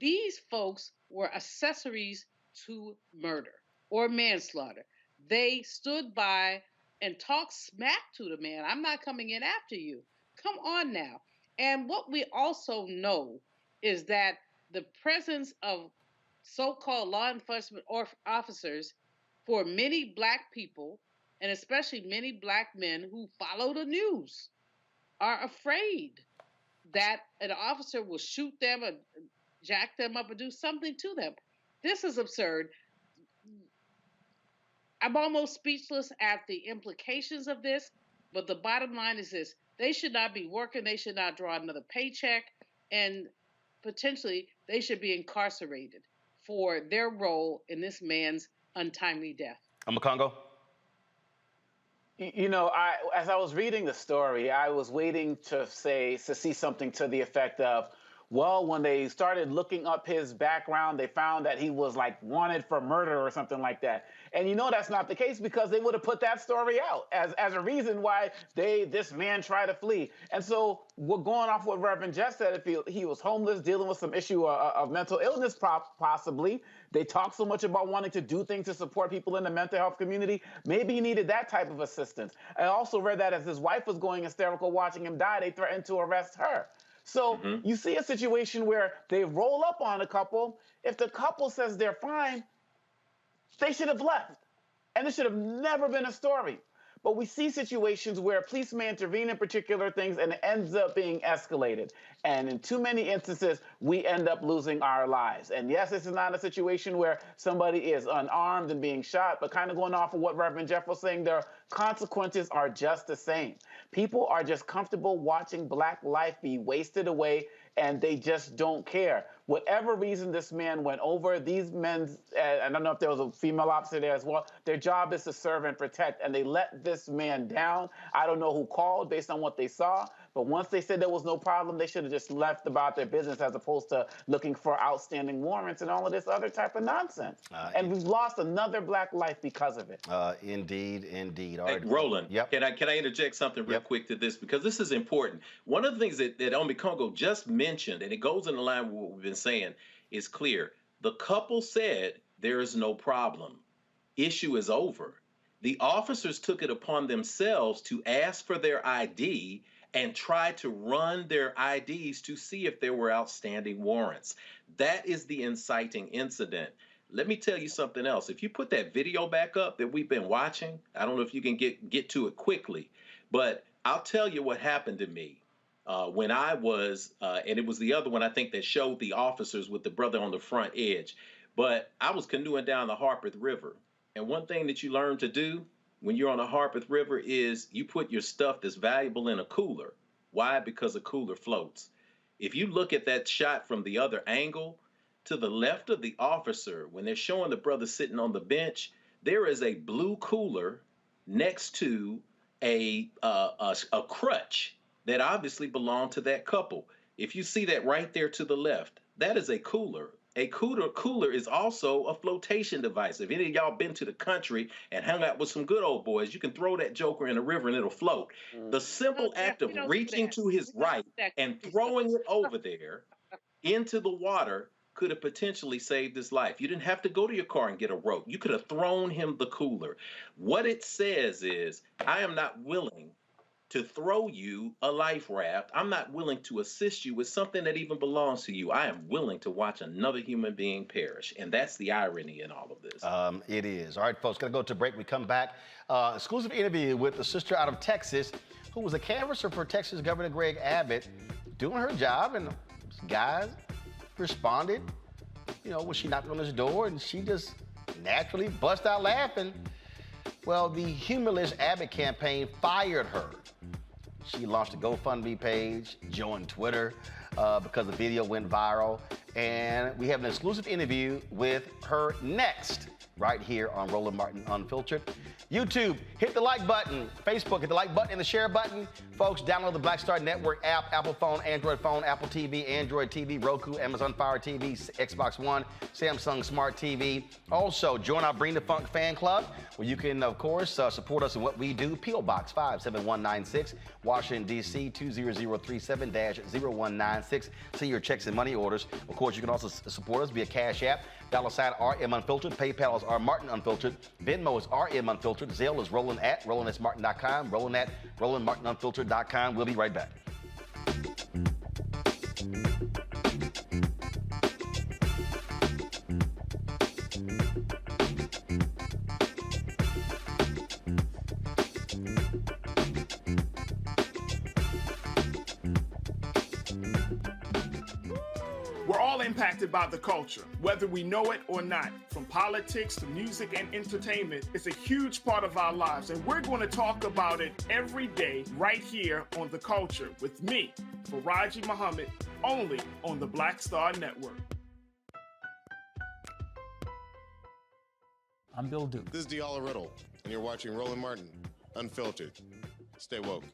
These folks were accessories to murder or manslaughter. They stood by and talked smack to the man. I'm not coming in after you. Come on now. And what we also know is that the presence of so-called law enforcement officers for many Black people, and especially many Black men who follow the news, are afraid that an officer will shoot them or jack them up or do something to them. This is absurd. I'm almost speechless at the implications of this, but the bottom line is this. They should not be working. They should not draw another paycheck, and potentially they should be incarcerated for their role in this man's untimely death. Congo. You know, as I was reading the story, I was waiting to see something to the effect of, well, when they started looking up his background, they found that he was like wanted for murder or something like that. And you know that's not the case, because they would have put that story out as a reason why this man tried to flee. And so we're going off what Reverend Jeff said. If he was homeless, dealing with some issue of mental illness possibly. They talk so much about wanting to do things to support people in the mental health community. Maybe he needed that type of assistance. I also read that as his wife was going hysterical watching him die, they threatened to arrest her. So you see a situation where they roll up on a couple. If the couple says they're fine, they should have left. And it should have never been a story. But we see situations where police may intervene in particular things and it ends up being escalated. And in too many instances, we end up losing our lives. And yes, this is not a situation where somebody is unarmed and being shot, but kind of going off of what Reverend Jeff was saying, their consequences are just the same. People are just comfortable watching Black life be wasted away, and they just don't care. Whatever reason this man went over, these men, I don't know if there was a female officer there as well, their job is to serve and protect, and they let this man down. I don't know who called based on what they saw, but once they said there was no problem, they should have just left about their business as opposed to looking for outstanding warrants and all of this other type of nonsense. And we've lost another Black life because of it. Indeed. All Hey, right. Roland, Yep. can I interject something real quick to this? Because this is important. One of the things that Omi Congo just mentioned, and it goes in the line with what we've been saying, is clear. The couple said there is no problem. Issue is over. The officers took it upon themselves to ask for their ID and try to run their IDs to see if there were outstanding warrants. That is the inciting incident. Let me tell you something else. If you put that video back up that we've been watching, I don't know if you can get to it quickly, but I'll tell you what happened to me when I was, and it was the other one I think that showed the officers with the brother on the front edge, but I was canoeing down the Harpeth River. And one thing that you learn to do when you're on the Harpeth River is you put your stuff that's valuable in a cooler. Why? Because a cooler floats. If you look at that shot from the other angle, to the left of the officer, when they're showing the brother sitting on the bench, there is a blue cooler next to a crutch that obviously belonged to that couple. If you see that right there to the left, that is a cooler. A cooler is also a flotation device. If any of y'all been to the country and hung out with some good old boys, you can throw that joker in the river and it'll float. The simple act of reaching to his right and throwing it over there into the water could have potentially saved his life. You didn't have to go to your car and get a rope. You could have thrown him the cooler. What it says is, I am not willing to throw you a life raft. I'm not willing to assist you with something that even belongs to you. I am willing to watch another human being perish. And that's the irony in all of this. It is. All right, folks, gonna go to break. We come back. Exclusive interview with a sister out of Texas who was a canvasser for Texas Governor Greg Abbott, doing her job, and guys responded, you know, when she knocked on his door, and she just naturally bust out laughing. Well, the humorless Abbott campaign fired her. She launched a GoFundMe page, joined Twitter because the video went viral. And we have an exclusive interview with her next, right here on Roland Martin Unfiltered. YouTube, hit the like button. Facebook, hit the like button and the share button. Folks, download the Black Star Network app, Apple phone, Apple TV, Android TV, Roku, Amazon Fire TV, Xbox One, Samsung Smart TV. Also, join our Bring the Funk fan club, where you can, of course, support us in what we do. P.O. Box 57196, Washington, D.C. 20037-0196. See your checks and money orders. Of course, you can also support us via Cash App, $RM Unfiltered. PayPal is R Martin Unfiltered. Venmo is RM Unfiltered. Zelle is Roland at RolandSMartin.com. Roland at RolandMartinUnfiltered.com. We'll be right back. We're all impacted by the culture, whether we know it or not. From politics to music and entertainment, it's a huge part of our lives, and we're going to talk about it every day right here on The Culture with me, Faraji Muhammad, only on the Black Star Network. I'm Bill Duke. This is Diala Riddle, and you're watching Roland Martin Unfiltered. Stay woke.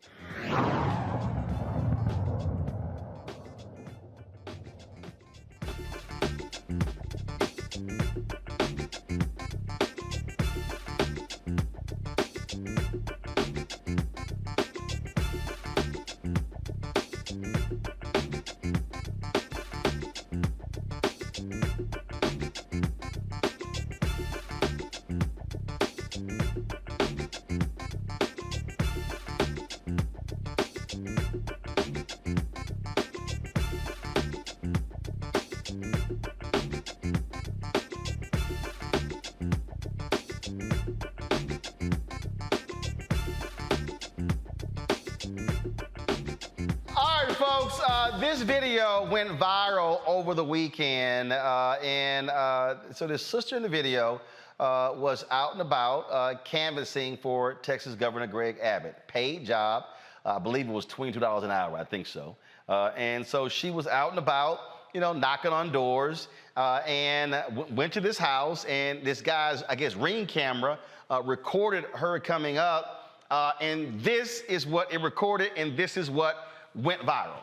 Folks, this video went viral over the weekend, so the sister in the video was out and about canvassing for Texas Governor Greg Abbott. Paid job, I believe it was $22 an hour, I think so. And so she was out and about, you know, knocking on doors, and went to this house, and this guy's, I guess, Ring camera recorded her coming up, and this is what it recorded, and this is what went viral.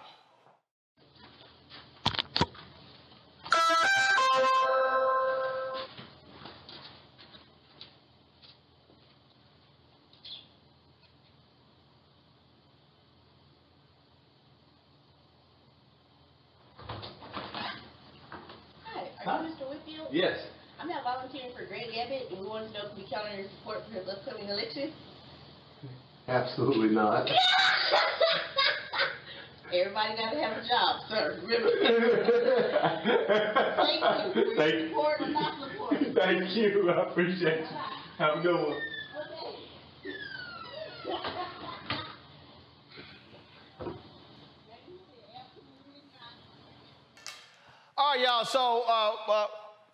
Hi, are you Mr. Whitfield? Yes. I'm not volunteering for Greg Abbott, and we wanted to know if we count on your support for his upcoming election. Absolutely not. Everybody got to have a job, sir. Remember. Thank you for your support or not support. Thank you. I appreciate it. Have a good one. All right, y'all. So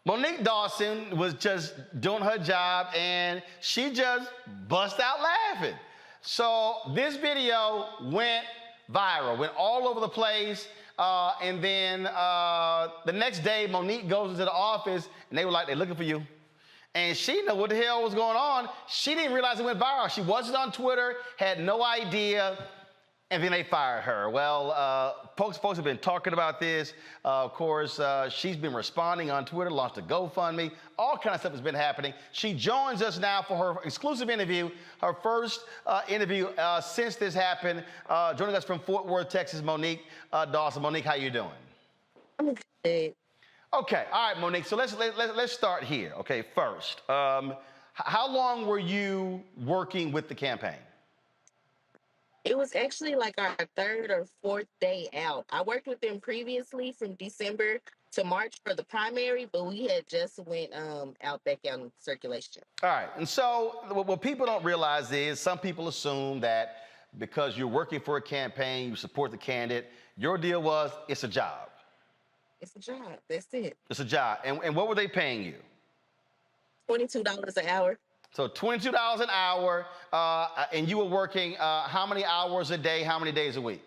Monique Dawson was just doing her job, and she just bust out laughing. So this video went viral, went all over the place. And then the next day, Monique goes into the office, and they were like, they're looking for you. And she didn't know what the hell was going on. She didn't realize it went viral. She wasn't on Twitter, had no idea, and then they fired her. Well, folks have been talking about this. Of course, she's been responding on Twitter, launched a GoFundMe. All kind of stuff has been happening. She joins us now for her exclusive interview, her first interview since this happened. Joining us from Fort Worth, Texas, Monique Dawson. Monique, how you doing? I'm good. Okay, all right, Monique. So let's start here. Okay, first, how long were you working with the campaign? It was actually like our third or fourth day out. I worked with them previously from December to March for the primary, but we had just went back out in circulation. All right, and so what people don't realize is some people assume that because you're working for a campaign, you support the candidate, your deal was it's a job. It's a job. That's it. It's a job. And what were they paying you? $22 an hour. So $22 an hour, and you were working how many hours a day, how many days a week?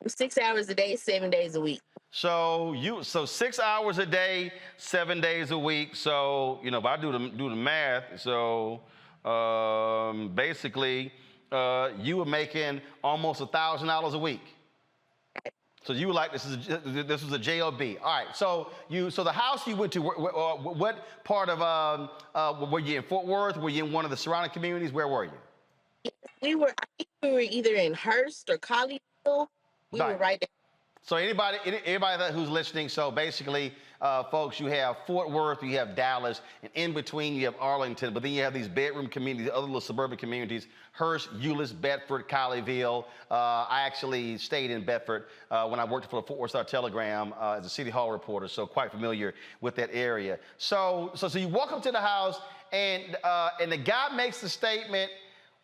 6 hours a day, 7 days a week. So 6 hours a day, 7 days a week. So, if I do the math, so basically you were making almost $1,000 a week. So you were like, this was a job. All right. So the house you went to, what part of were you in Fort Worth? Were you in one of the surrounding communities? Where were you? I think we were either in Hearst or Colleyville. We were right there. So anybody who's listening, so basically, folks, you have Fort Worth, you have Dallas, and in between you have Arlington, but then you have these bedroom communities, other little suburban communities, Hearst, Euless, Bedford, Colleyville. I actually stayed in Bedford when I worked for the Fort Worth Star-Telegram as a City Hall reporter, so quite familiar with that area. So you walk up to the house, and the guy makes the statement,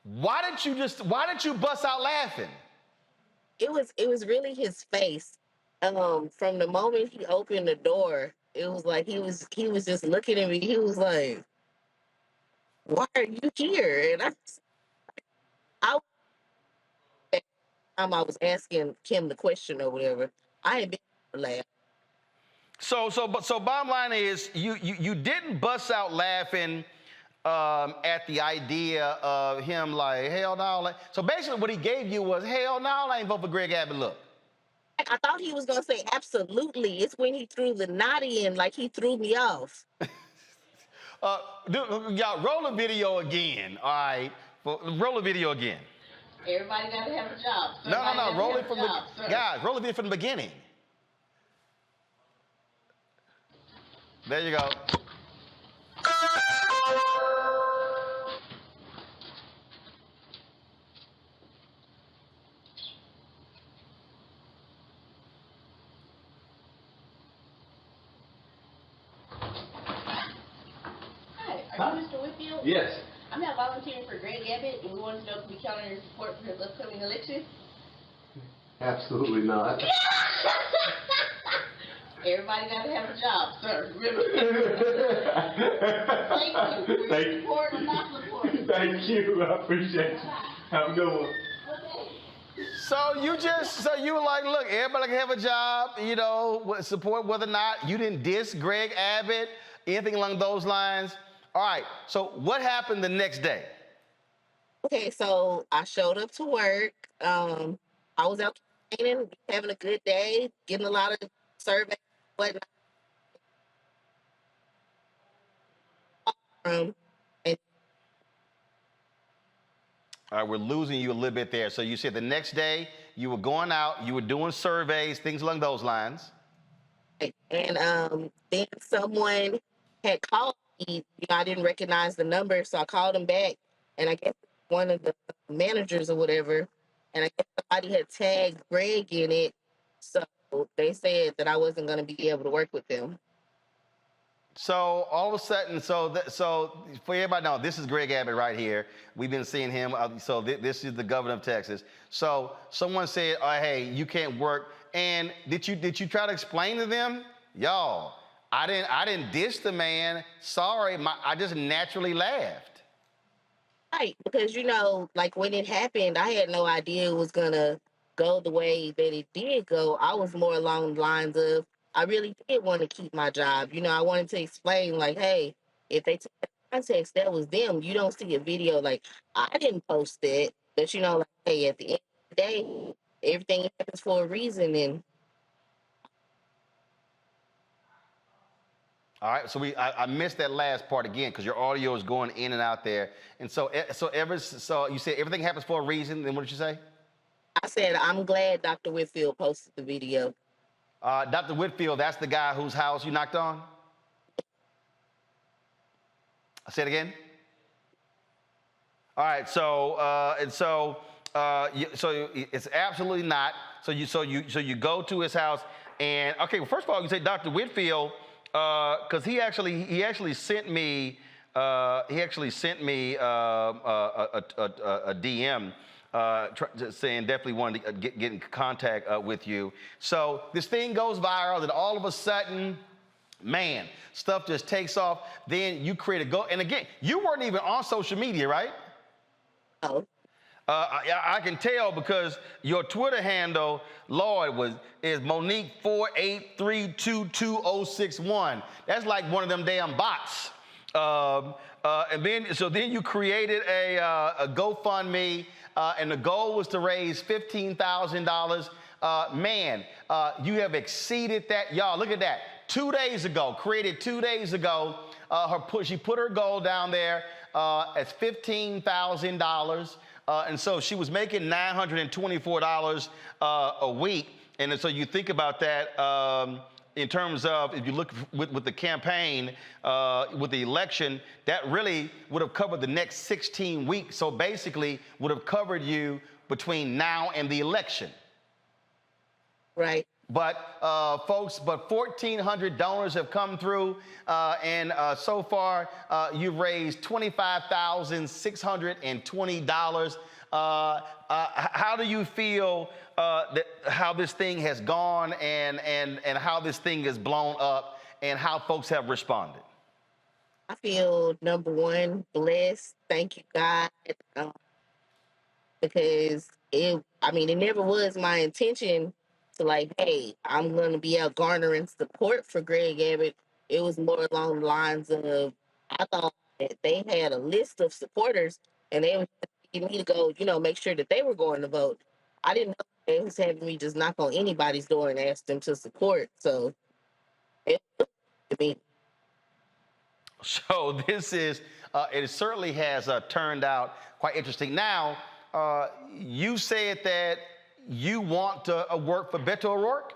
why did you bust out laughing? It was really his face. From the moment he opened the door, it was like he was just looking at me. He was like, "Why are you here?" And I was asking Kim the question or whatever. I had been laughing. So bottom line is you didn't bust out laughing at the idea of him like, hell no. So basically what he gave you was, hell no, I ain't vote for Greg Abbott, look. I thought he was going to say absolutely. It's when he threw the naughty in, like he threw me off. Y'all, roll the video again, all right? Roll the video again. Everybody got to have a job. No, roll it from the, guys, roll the video from the beginning. There you go. Are you Mr. Whitfield? Yes. I'm not volunteering for Greg Abbott, and we wanted to know if we count on your support for his upcoming election. Absolutely not. Everybody got to have a job, sir. Remember. Thank you for your support or not support. Thank you. I appreciate you. Have a good one. So you were like, look, everybody can have a job, support whether or not you didn't diss Greg Abbott, anything along those lines. All right, so what happened the next day? Okay, so I showed up to work. I was out training, having a good day, getting a lot of surveys, whatnot. All right, we're losing you a little bit there. So you said the next day you were going out, you were doing surveys, things along those lines. And then someone had called me. I didn't recognize the number, so I called him back. And I guess one of the managers or whatever, and I guess somebody had tagged Greg in it. So they said that I wasn't going to be able to work with them. So all of a sudden, so for everybody to know, this is Greg Abbott right here. We've been seeing him. So this is the governor of Texas. So someone said, "Oh, hey, you can't work." And did you try to explain to them, y'all? I didn't diss the man. Sorry, I just naturally laughed. Right, because like when it happened, I had no idea it was gonna go the way that it did go. I was more along the lines of, I really did want to keep my job. I wanted to explain, like, hey, if they took the context, that was them. You don't see a video, like, I didn't post it. But, like, hey, at the end of the day, everything happens for a reason. And all right, so I missed that last part again because your audio is going in and out there. And so you said everything happens for a reason. Then what did you say? I said, I'm glad Dr. Whitfield posted the video. Dr. Whitfield, that's the guy whose house you knocked on? Say it again. All right, so it's absolutely not. So you go to his house, and okay. Well, first of all, you say Dr. Whitfield, because he actually sent me a DM. Saying definitely wanted to get in contact with you. So this thing goes viral, and all of a sudden, Man, stuff just takes off. Then you create a goal. And again, you weren't even on social media, right? Oh. I can tell because your Twitter handle, Lord, is Monique48322061. That's like one of them damn bots. And then you created a GoFundMe, and the goal was to raise $15,000. You have exceeded that. Y'all, look at that. 2 days ago, created 2 days ago, she put her goal down there as $15,000. And so she was making $924 a week. And so you think about that in terms of, if you look with the campaign, with the election, that really would have covered the next 16 weeks. So basically would have covered you between now and the election. Right. But folks, 1,400 donors have come through, and so far you've raised $25,620. How do you feel how this thing has gone, and how this thing is blown up, and how folks have responded? I feel, number one, blessed. Thank you, God, because it never was my intention to like, hey, I'm going to be out garnering support for Greg Abbott. It was more along the lines of, I thought that they had a list of supporters and they were asking me to go, make sure that they were going to vote. I didn't know they was having me just knock on anybody's door and ask them to support. So it to me. So this is, it certainly has turned out quite interesting. Now, you said that you want to work for Beto O'Rourke?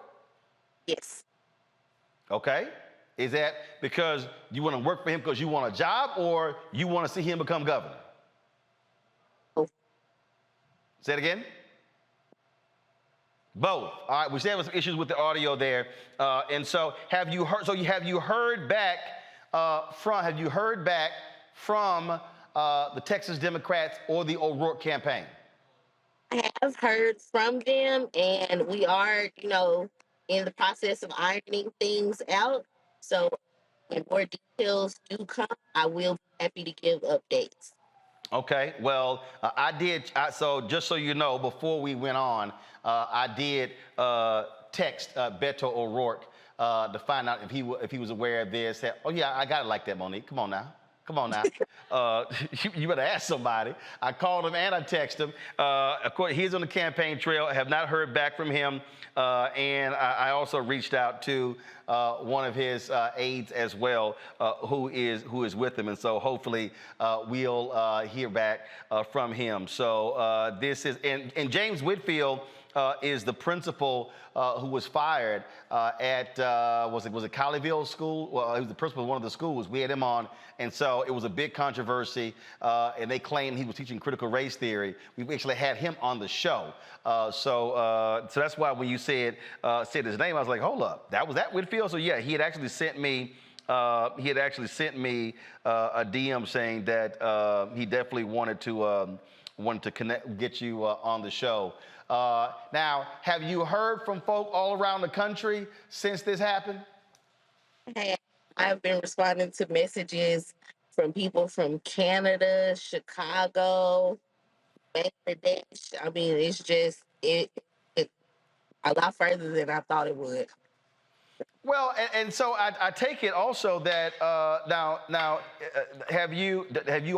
Yes. Okay. Is that because you want to work for him because you want a job, or you want to see him become governor? Both. Say it again? Both. All right. We still have some issues with the audio there. And so have you heard back from the Texas Democrats or the O'Rourke campaign? I have heard from them, and we are, in the process of ironing things out. So when more details do come, I will be happy to give updates. Okay. Well, so just so you know, before we went on, I did text Beto O'Rourke to find out if he was aware of this. Oh, yeah, I got it like that, Monique. Come on now. You better ask somebody. I called him and I texted him. Of course, he's on the campaign trail. I have not heard back from him. And I also reached out to one of his aides as well, who is with him. And so hopefully we'll hear back from him. So this is, and James Whitfield is the principal who was fired at, was it Colleyville School? Well, he was the principal of one of the schools. We had him on, and so it was a big controversy, and they claimed he was teaching critical race theory. We actually had him on the show. So that's why when you said his name, I was like, hold up, was that Whitfield? So yeah, he had actually sent me a DM saying that he definitely wanted to get you on the show. Now, have you heard from folk all around the country since this happened? I've been responding to messages from people from Canada, Chicago, Bangladesh. I mean, it's just it a lot further than I thought it would. Well, and so I take it also that now have you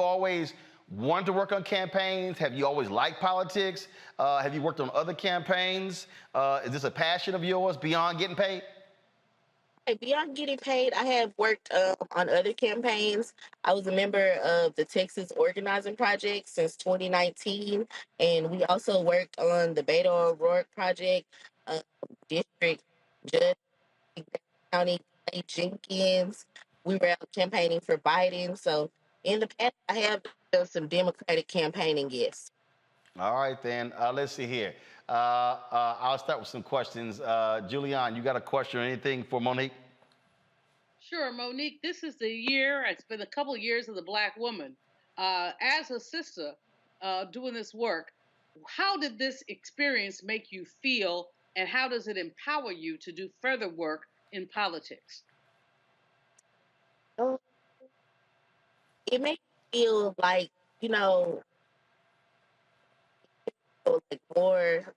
always wanted to work on campaigns? Have you always liked politics? Have you worked on other campaigns? Is this a passion of yours beyond getting paid? Beyond getting paid, I have worked on other campaigns. I was a member of the Texas Organizing Project since 2019, and we also worked on the Beto O'Rourke Project, District Judge, County Jenkins. We were out campaigning for Biden. So in the past, I have done some Democratic campaigning, yes. All right, then. Let's see here. I'll start with some questions. Julianne, you got a question or anything for Monique? Sure, Monique. This is the year, it's been a couple of years of the Black woman. As a sister doing this work, how did this experience make you feel, and how does it empower you to do further work in politics? it makes me feel like, you know, like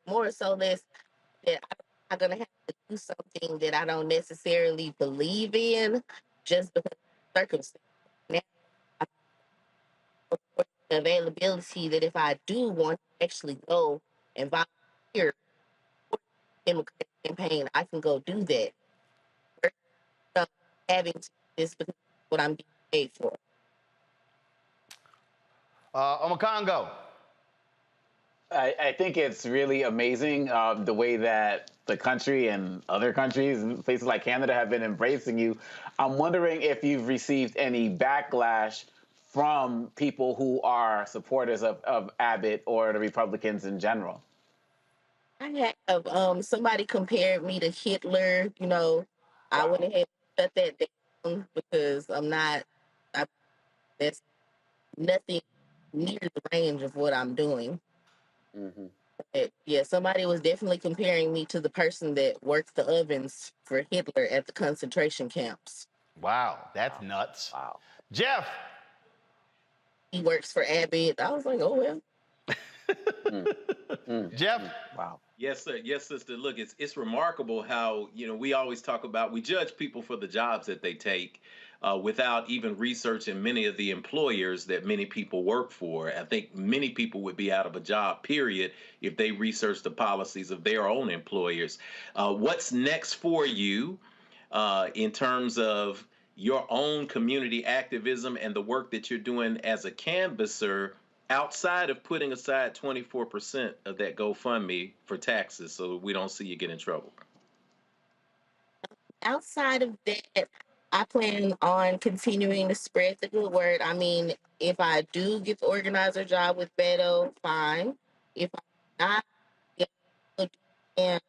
more so less that I'm not gonna have to do something that I don't necessarily believe in just because of circumstances. Now, I have the availability that if I do want to actually go and volunteer for the Democratic campaign, I can go do that. Versus, having to do this because of what I'm being paid for. Omakongo. I think it's really amazing the way that the country and other countries and places like Canada have been embracing you. I'm wondering if you've received any backlash from people who are supporters of Abbott or the Republicans in general. I have somebody compared me to Hitler. You know, I went ahead and shut that down because that's nothing near the range of what I'm doing. Mm-hmm. But yeah, somebody was definitely comparing me to the person that worked the ovens for Hitler at the concentration camps. Wow, that's nuts. Wow. Jeff. He works for Abbott. I was like, oh, well. Jeff. Wow. Yes, sir. Yes, sister. Look, it's remarkable how, we always talk about, we judge people for the jobs that they take without even researching many of the employers that many people work for. I think many people would be out of a job, period, if they research the policies of their own employers. What's next for you in terms of your own community activism and the work that you're doing as a canvasser, outside of putting aside 24% of that GoFundMe for taxes so we don't see you get in trouble? Outside of that, I plan on continuing to spread the good word. I mean, if I do get the organizer job with Beto, fine. If I'm not, and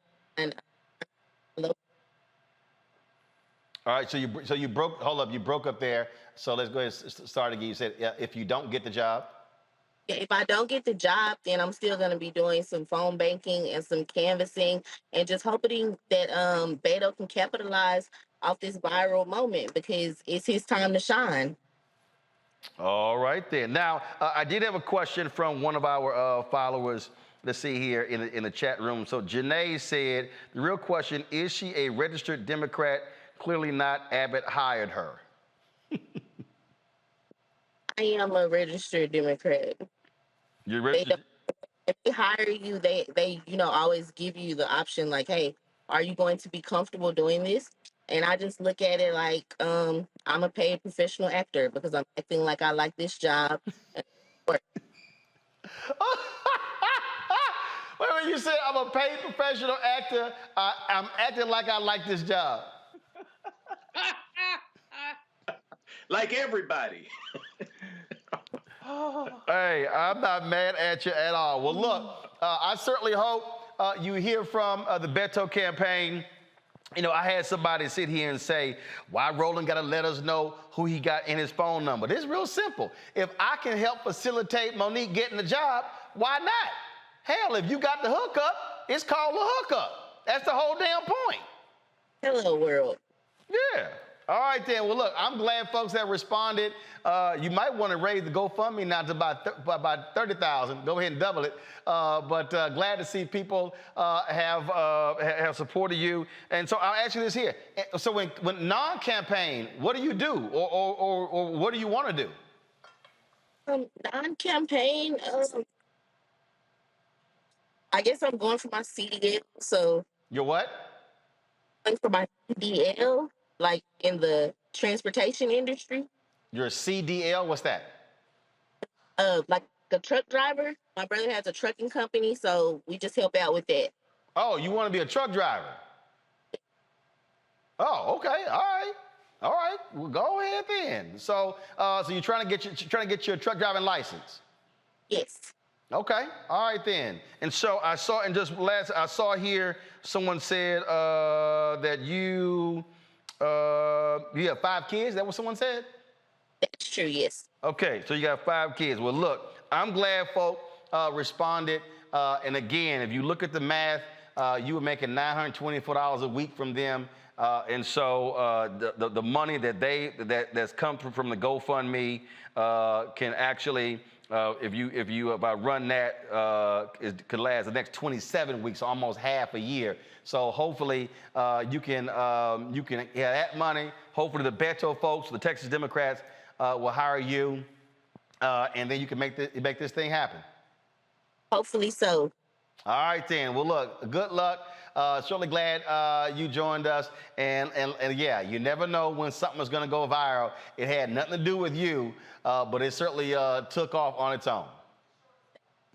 All right, so you broke. Hold up, you broke up there. So let's go ahead and start again. You said if you don't get the job. yeah, if I don't get the job, then I'm still going to be doing some phone banking and some canvassing, and just hoping that Beto can capitalize off this viral moment because it's his time to shine. All right then. Now, I did have a question from one of our followers. Let's see here in the chat room. So Janae said, the real question, is she a registered Democrat? Clearly not. Abbott hired her. I am a registered Democrat. You're registered? If they hire you, they always give you the option like, hey, are you going to be comfortable doing this? And I just look at it like I'm a paid professional actor because I'm acting like I like this job. Wait, you said I'm a paid professional actor. I'm acting like I like this job. Like everybody. Hey, I'm not mad at you at all. Well, look, I certainly hope you hear from the Beto campaign. I had somebody sit here and say, why Roland got to let us know who he got in his phone number? This is real simple. If I can help facilitate Monique getting the job, why not? Hell, if you got the hookup, it's called a hookup. That's the whole damn point. Hello, world. Yeah. All right, then. Well, look, I'm glad folks have responded. You might want to raise the GoFundMe now to about 30,000. Go ahead and double it. But glad to see people have supported you. And so I'll ask you this here. So when non-campaign, what do you do, or what do you want to do? Non-campaign, I guess I'm going for my CDL. So your what? Going for my CDL. Like in the transportation industry. Your CDL, what's that? Like a truck driver. My brother has a trucking company, so we just help out with that. Oh, you want to be a truck driver? Oh, okay, all right. Well, go ahead then. So, you're trying to get your truck driving license? Yes. Okay, all right then. And so I saw here someone said that you have 5 kids? Is that what someone said? That's true, yes. Okay, so you got 5 kids. Well, look, I'm glad folk responded. And again, if you look at the math, you were making $924 a week from them. And so the money that's come from the GoFundMe can actually, if you run that, it could last the next 27 weeks, almost half a year. So hopefully you can have that money. Hopefully the Beto folks, the Texas Democrats, will hire you, and then you can make this thing happen. Hopefully so. All right, then. Well, look, good luck. Certainly glad you joined us. And yeah, you never know when something is going to go viral. It had nothing to do with you, but it certainly took off on its own.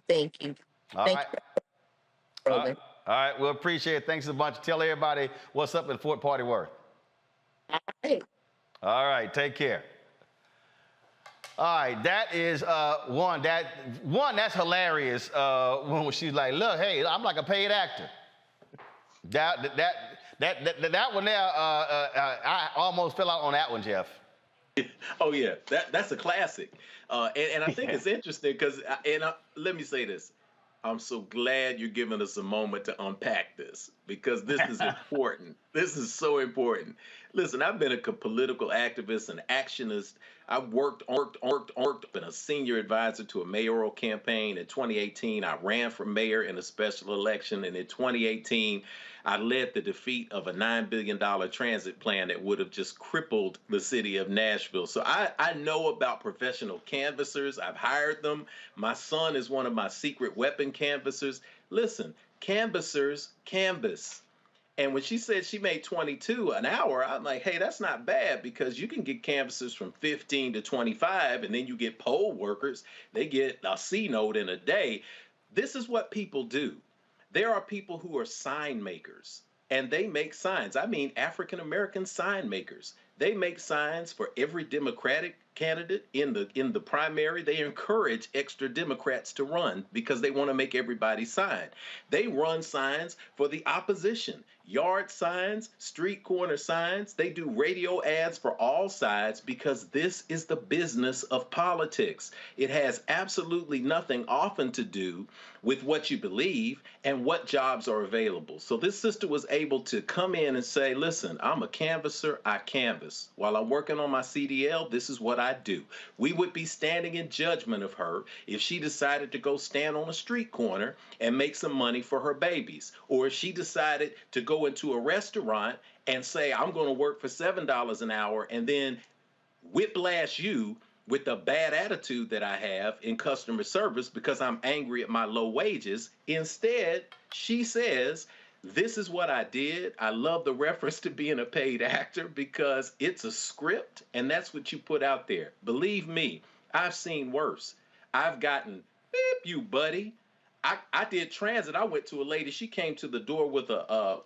Thank you. All Thank right. you, Roland. All right. We'll appreciate it. Thanks a bunch. Tell everybody what's up in Fort Party Worth. Hey. All right. Take care. All right, that is one. That's hilarious. When she's like, "Look, hey, I'm like a paid actor." That one there, I almost fell out on that one, Jeff. Oh yeah, that's a classic. And I think it's interesting because, let me say this. I'm so glad you're giving us a moment to unpack this because this is important. This is so important. Listen, I've been a political activist and actionist. I've worked, been a senior advisor to a mayoral campaign. In 2018, I ran for mayor in a special election. And in 2018, I led the defeat of a $9 billion transit plan that would have just crippled the city of Nashville. So I know about professional canvassers. I've hired them. My son is one of my secret weapon canvassers. Listen, canvassers canvass. And when she said she made $22 an hour, I'm like, hey, that's not bad because you can get canvassers from 15 to 25, and then you get poll workers. They get a C note in a day. This is what people do. There are people who are sign makers, and they make signs. I mean, African-American sign makers. They make signs for every Democratic candidate in the primary. They encourage extra Democrats to run because they want to make everybody sign. They run signs for the opposition, yard signs, street corner signs. They do radio ads for all sides because this is the business of politics. It has absolutely nothing often to do with what you believe and what jobs are available. So this sister was able to come in and say, listen, I'm a canvasser, I canvass. While I'm working on my CDL, this is what I do. We would be standing in judgment of her if she decided to go stand on a street corner and make some money for her babies, or if she decided to go into a restaurant and say, I'm going to work for $7 an hour and then whiplash you with the bad attitude that I have in customer service because I'm angry at my low wages. Instead, she says, this is what I did. I love the reference to being a paid actor because it's a script and that's what you put out there. Believe me, I've seen worse. I've gotten, beep you buddy. I did transit. I went to a lady. She came to the door with a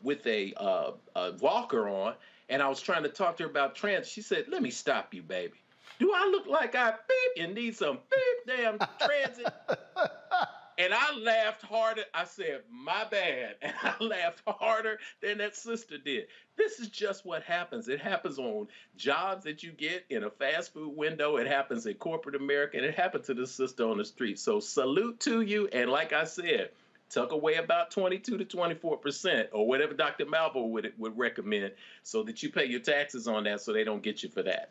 walker on, and I was trying to talk to her about transit. She said, let me stop you, baby. Do I look like I beep and need some beep damn transit? And I laughed harder. I said, my bad. And I laughed harder than that sister did. This is just what happens. It happens on jobs that you get in a fast food window. It happens in corporate America. And it happened to this sister on the street. So salute to you. And like I said, tuck away about 22 to 24% or whatever Dr. Malvo would recommend so that you pay your taxes on that so they don't get you for that.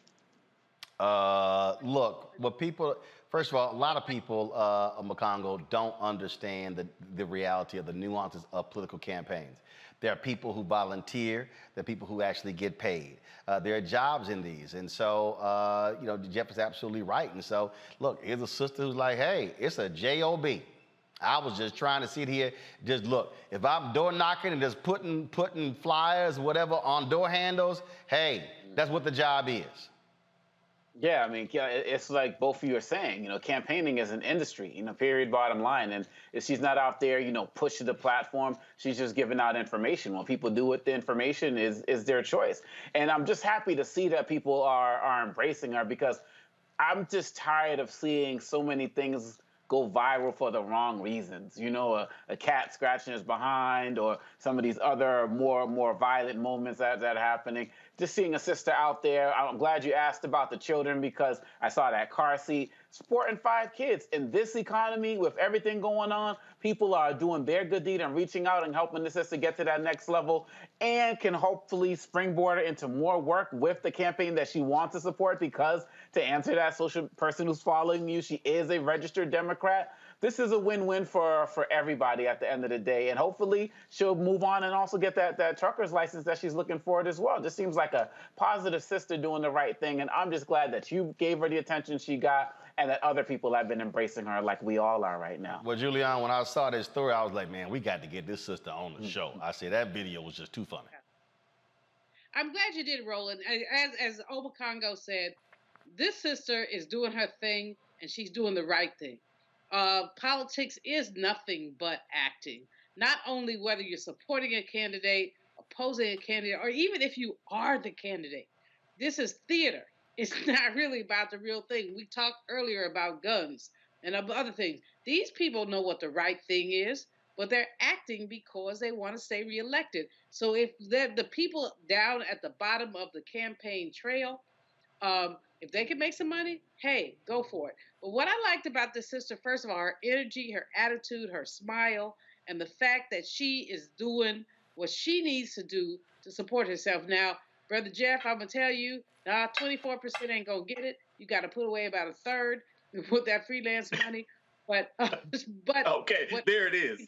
Look, what people, first of all, a lot of people of Macongo don't understand the reality of the nuances of political campaigns. There are people who volunteer. There are people who actually get paid. There are jobs in these. And so, Jeff is absolutely right. And so, look, here's a sister who's like, hey, it's a job. I was just trying to sit here, just look. If I'm door knocking and just putting flyers, whatever, on door handles, hey, that's what the job is. Yeah, I mean, it's like both of you are saying, campaigning is an industry, period, bottom line. And if she's not out there, pushing the platform, she's just giving out information. What people do with the information is their choice. And I'm just happy to see that people are embracing her because I'm just tired of seeing so many things go viral for the wrong reasons. A cat scratching his behind or some of these other more violent moments that are happening. just seeing a sister out there. I'm glad you asked about the children because I saw that car seat. Supporting 5 kids in this economy with everything going on, people are doing their good deed and reaching out and helping the sister get to that next level and can hopefully springboard her into more work with the campaign that she wants to support because, to answer that social person who's following you, she is a registered Democrat. This is a win-win for everybody at the end of the day. And hopefully she'll move on and also get that trucker's license that she's looking for as well. Just seems like a positive sister doing the right thing. And I'm just glad that you gave her the attention she got and that other people have been embracing her like we all are right now. Well, Julian, when I saw this story, I was like, man, we got to get this sister on the show. I said that video was just too funny. I'm glad you did, Roland. As Oba Congo said, this sister is doing her thing and she's doing the right thing. Politics is nothing but acting. Not only whether you're supporting a candidate, opposing a candidate, or even if you are the candidate. This is theater. It's not really about the real thing. We talked earlier about guns and other things. These people know what the right thing is, but they're acting because they want to stay reelected. So if the people down at the bottom of the campaign trail, if they can make some money, hey, go for it. But what I liked about this sister, first of all, her energy, her attitude, her smile, and the fact that she is doing what she needs to do to support herself. Now, Brother Jeff, I'm going to tell you, 24% ain't going to get it. You got to put away about a third with that freelance money. But okay, there it is.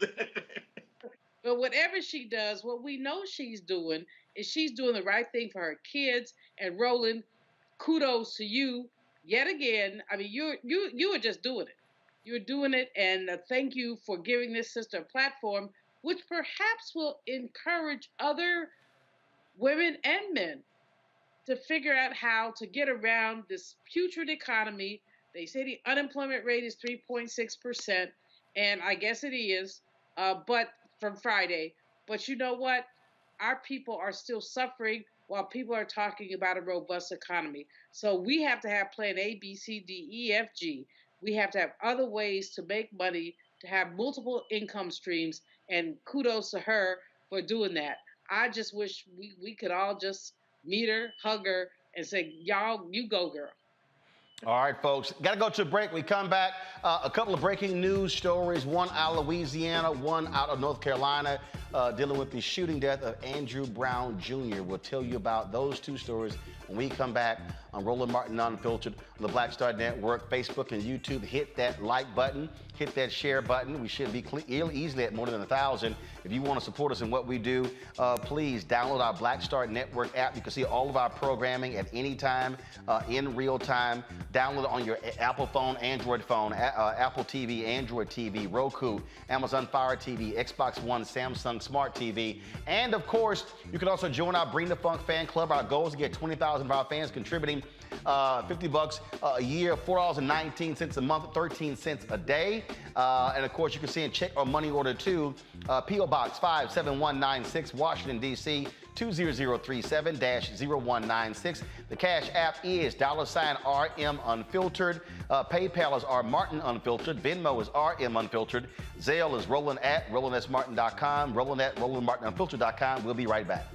But whatever she does, what we know she's doing is she's doing the right thing for her kids. And Roland, kudos to you yet again. I mean, you are just doing it. You're doing it, and thank you for giving this sister a platform, which perhaps will encourage other women and men to figure out how to get around this putrid economy. They say the unemployment rate is 3.6%, and I guess it is, but from Friday. But you know what? Our people are still suffering while people are talking about a robust economy. So we have to have plan A, B, C, D, E, F, G. We have to have other ways to make money, to have multiple income streams, and kudos to her for doing that. I just wish we could all just meet her, hug her, and say, y'all, you go, girl. All right, folks, got to go to a break. We come back. A couple of breaking news stories, one out of Louisiana, one out of North Carolina, dealing with the shooting death of Andrew Brown Jr. We'll tell you about those two stories when we come back on Roland Martin Unfiltered on the Black Star Network, Facebook and YouTube. Hit that like button, hit that share button. We should be easily at more than 1,000. If you want to support us in what we do, please download our Black Star Network app. You can see all of our programming at any time, in real time. Download it on your Apple phone, Android phone, Apple TV, Android TV, Roku, Amazon Fire TV, Xbox One, Samsung Smart TV. And of course, you can also join our Bring the Funk fan club. Our goal is to get 20,000 of our fans contributing $50 a year, $4.19 a month, 13 cents a day. And of course, you can send check or money order to P.O. Box 57196, Washington, D.C. 20037-0196. The Cash App is $RM Unfiltered. PayPal is R Martin Unfiltered. Venmo is RM Unfiltered. Zelle is Roland at RolandSMartin.com. Roland at RolandMartinUnfiltered.com. We'll be right back.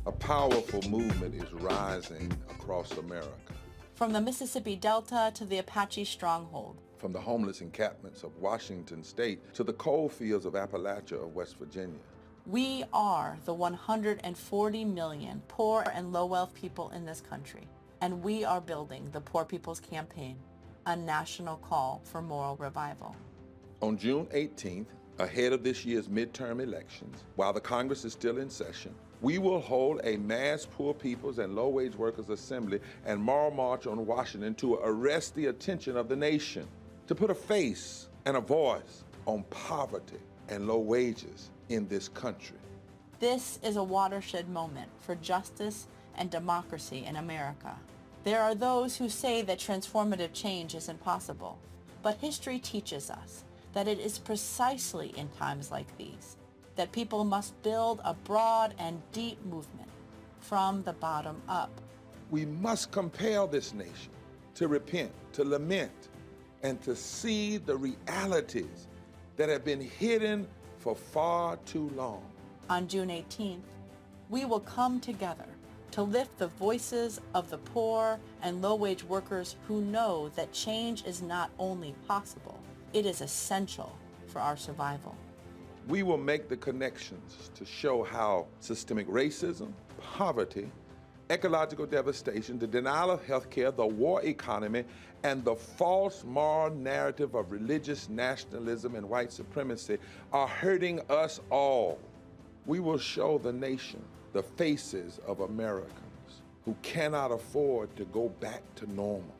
A powerful movement is rising across America. From the Mississippi Delta to the Apache Stronghold. From the homeless encampments of Washington State to the coal fields of Appalachia or West Virginia. We are the 140 million poor and low-wealth people in this country, and we are building the Poor People's Campaign, a national call for moral revival. On June 18th, ahead of this year's midterm elections, while the Congress is still in session, we will hold a mass poor people's and low-wage workers assembly and moral march on Washington to arrest the attention of the nation, to put a face and a voice on poverty and low wages in this country. This is a watershed moment for justice and democracy in America. There are those who say that transformative change is impossible, but history teaches us that it is precisely in times like these that people must build a broad and deep movement from the bottom up. We must compel this nation to repent, to lament, and to see the realities that have been hidden for far too long. On June 18th, we will come together to lift the voices of the poor and low-wage workers who know that change is not only possible, it is essential for our survival. We will make the connections to show how systemic racism, poverty, ecological devastation, the denial of health care, the war economy, and the false moral narrative of religious nationalism and white supremacy are hurting us all. We will show the nation the faces of Americans who cannot afford to go back to normal.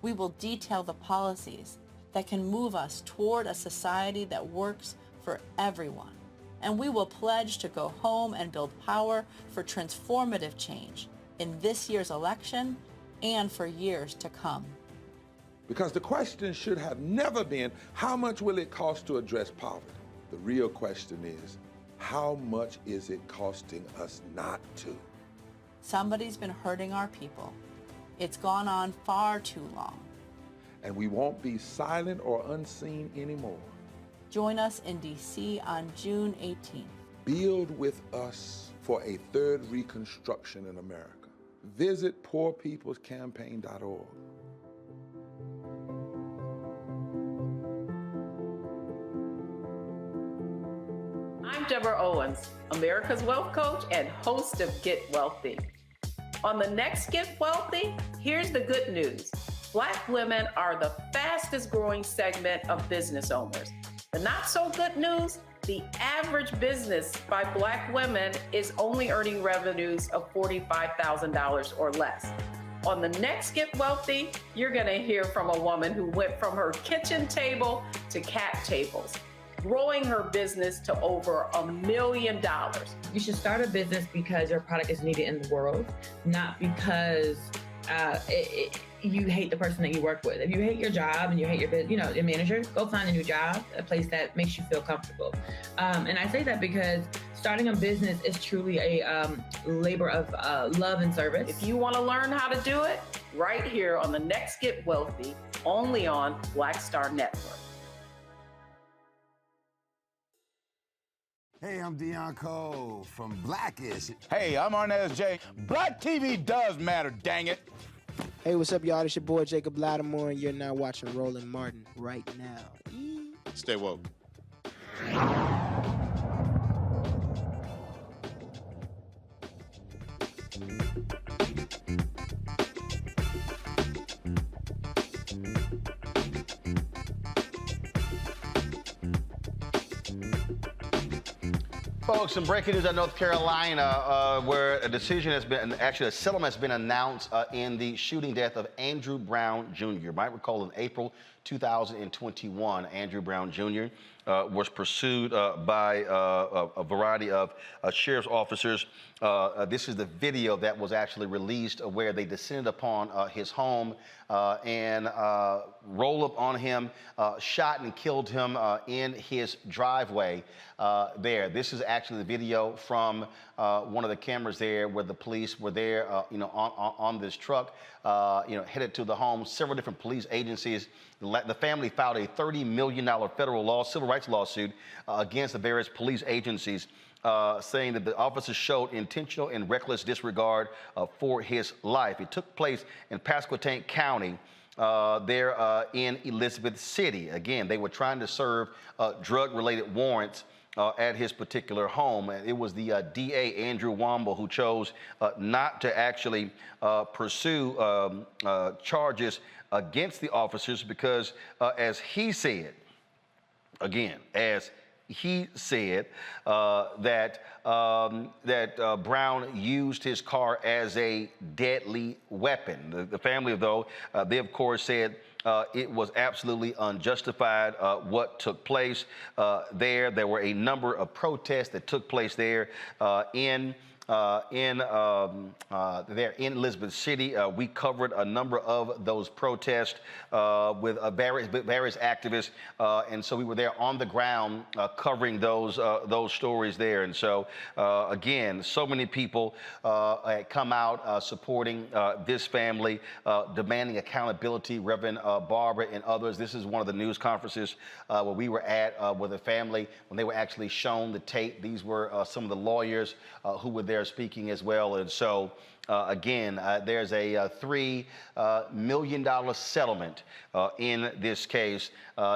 We will detail the policies that can move us toward a society that works for everyone. And we will pledge to go home and build power for transformative change in this year's election and for years to come. Because the question should have never been, how much will it cost to address poverty? The real question is, how much is it costing us not to? Somebody's been hurting our people. It's gone on far too long. And we won't be silent or unseen anymore. Join us in D.C. on June 18th. Build with us for a third reconstruction in America. Visit poorpeoplescampaign.org. I'm Deborah Owens, America's Wealth Coach and host of Get Wealthy. On the next Get Wealthy, here's the good news. Black women are the fastest growing segment of business owners. The not so good news, the average business by Black women is only earning revenues of $45,000 or less. On the next Get Wealthy, you're gonna hear from a woman who went from her kitchen table to cat tables, growing her business to over $1 million. You should start a business because your product is needed in the world, not because you hate the person that you work with. If you hate your job and you hate your manager, go find a new job, a place that makes you feel comfortable. And I say that because starting a business is truly a labor of love and service. If you want to learn how to do it, right here on the next Get Wealthy, only on Black Star Network. Hey, I'm Deion Cole from Blackish. Hey, I'm Arnez J. Black TV does matter, dang it. Hey, what's up, y'all? It's your boy Jacob Lattimore, and you're now watching Roland Martin right now. Stay woke. Folks, some breaking news out of North Carolina, where a decision has been, actually a settlement has been announced in the shooting death of Andrew Brown Jr. You might recall in April 2021, Andrew Brown Jr. Was pursued by a variety of sheriff's officers. This is the video that was actually released where they descended upon his home and rolled up on him, shot and killed him in his driveway there. This is actually the video from one of the cameras there where the police were there, on this truck, headed to the home. Several different police agencies. The family filed a $30 million federal civil rights lawsuit against the various police agencies, saying that the officers showed intentional and reckless disregard for his life. It took place in Pasquotank County, there in Elizabeth City. Again, they were trying to serve drug-related warrants at his particular home. And it was the DA, Andrew Womble, who chose not to actually pursue charges against the officers because, as he said, that Brown used his car as a deadly weapon. The family, though, they of course said it was absolutely unjustified what took place there. There were a number of protests that took place there in Elizabeth City. We covered a number of those protests with various activists, and so we were there on the ground covering those stories there. And so again, so many people had come out supporting this family, demanding accountability. Reverend Barbara and others. This is one of the news conferences where we were at with the family when they were actually shown the tape. These were some of the lawyers who were there speaking as well. And so Again, there's a $3 million settlement in this case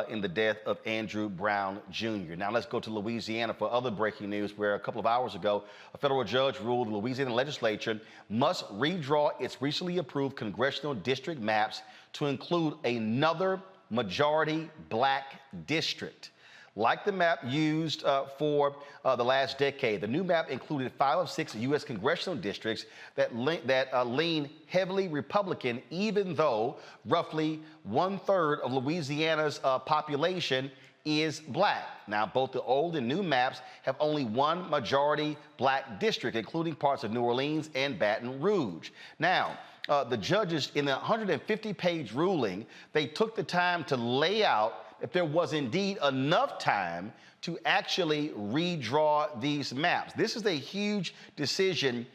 in the death of Andrew Brown Jr. Now let's go to Louisiana for other breaking news, where a couple of hours ago, a federal judge ruled the Louisiana legislature must redraw its recently approved congressional district maps to include another majority black district. Like the map used for the last decade, the new map included 5 of 6 U.S. congressional districts that lean heavily Republican, even though roughly 1/3 of Louisiana's population is black. Now, both the old and new maps have only one majority black district, including parts of New Orleans and Baton Rouge. Now, the judges, in the 150-page ruling, they took the time to lay out if there was indeed enough time to actually redraw these maps. This is a huge decision,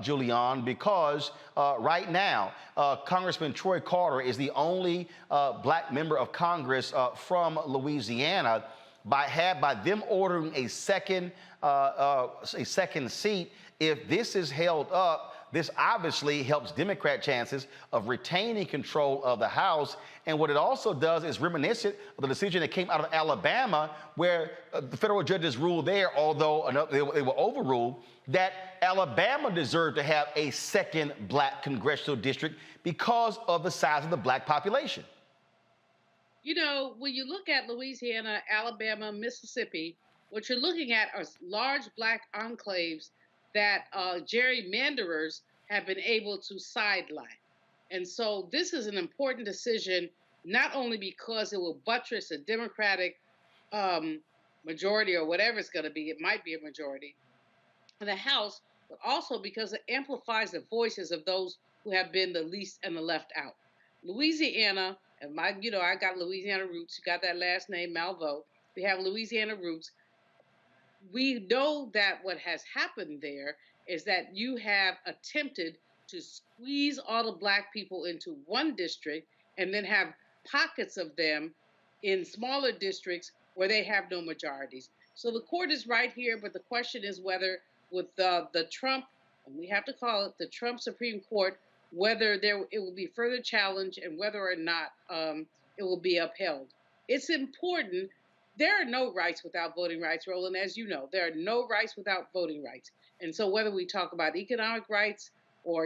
Julian, because right now, Congressman Troy Carter is the only black member of Congress from Louisiana. By them ordering a second seat, if this is held up, this obviously helps Democrat chances of retaining control of the House. And what it also does is reminiscent of the decision that came out of Alabama, where the federal judges ruled there, although they were overruled, that Alabama deserved to have a second black congressional district because of the size of the black population. You know, when you look at Louisiana, Alabama, Mississippi, what you're looking at are large black enclaves that gerrymanderers have been able to sideline. And so this is an important decision, not only because it will buttress a Democratic majority or whatever it's going to be, it might be a majority in the House, but also because it amplifies the voices of those who have been the least and the left out. Louisiana, and I got Louisiana roots, you got that last name, Malveaux, we have Louisiana roots. We know that what has happened there is that you have attempted to squeeze all the black people into one district and then have pockets of them in smaller districts where they have no majorities. So the court is right here, but the question is whether with the Trump, and we have to call it the Trump Supreme Court, whether it will be further challenged and whether or not it will be upheld. It's important. There are no rights without voting rights, Roland, as you know. There are no rights without voting rights. And so whether we talk about economic rights or,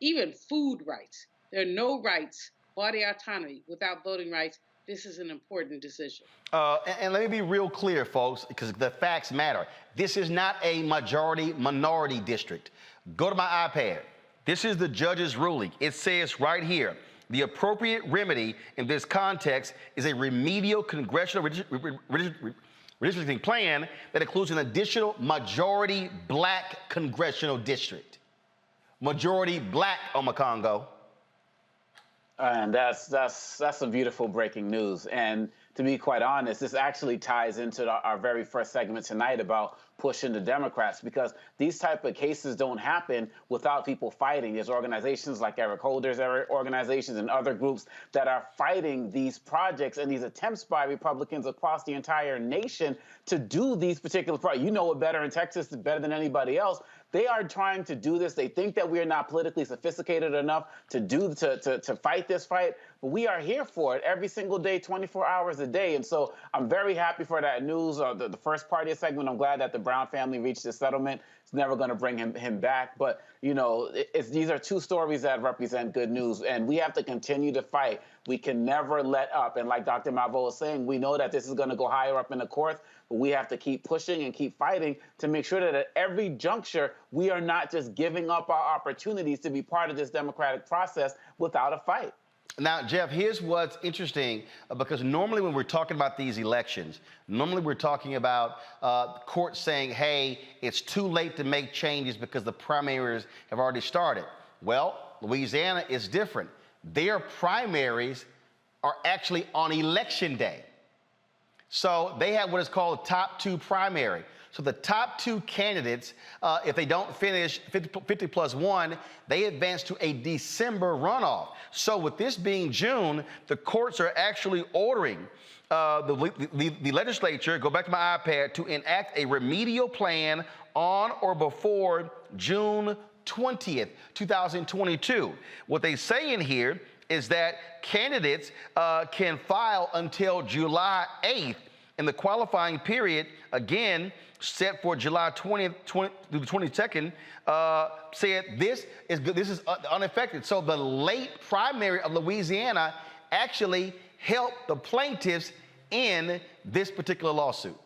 even food rights, there are no rights, body autonomy, without voting rights. This is an important decision. And let me be real clear, folks, because the facts matter. This is not a majority-minority district. Go to my iPad. This is the judge's ruling. It says right here, the appropriate remedy in this context is a remedial congressional redistricting plan that includes an additional majority black congressional district. Majority black, Omakongo. And that's some beautiful breaking news. And to be quite honest, this actually ties into our very first segment tonight about pushing the Democrats, because these type of cases don't happen without people fighting. There's organizations like Eric Holder's organizations and other groups that are fighting these projects and these attempts by Republicans across the entire nation to do these particular projects. You know it better in Texas, better than anybody else. They are trying to do this. They think that we are not politically sophisticated enough to fight this fight, but we are here for it every single day, 24 hours a day. And so I'm very happy for that news. The first part of the segment, I'm glad that the Brown family reached this settlement. It's never going to bring him back. But, these are two stories that represent good news, and we have to continue to fight. We can never let up. And like Dr. Malveaux was saying, we know that this is going to go higher up in the courts, but we have to keep pushing and keep fighting to make sure that at every juncture, we are not just giving up our opportunities to be part of this democratic process without a fight. Now, Jeff, here's what's interesting, because normally when we're talking about these elections, normally we're talking about courts saying, hey, it's too late to make changes because the primaries have already started. Well, Louisiana is different. Their primaries are actually on election day. So they have what is called a top two primary. So the top two candidates, if they don't finish 50 plus 1, they advance to a December runoff. So with this being June, the courts are actually ordering the legislature, go back to my iPad, to enact a remedial plan on or before June 20th, 2022. What they say in here is that candidates can file until July 8th, and the qualifying period, again, set for July 20th through the 22nd, said this is unaffected. So the late primary of Louisiana actually helped the plaintiffs in this particular lawsuit.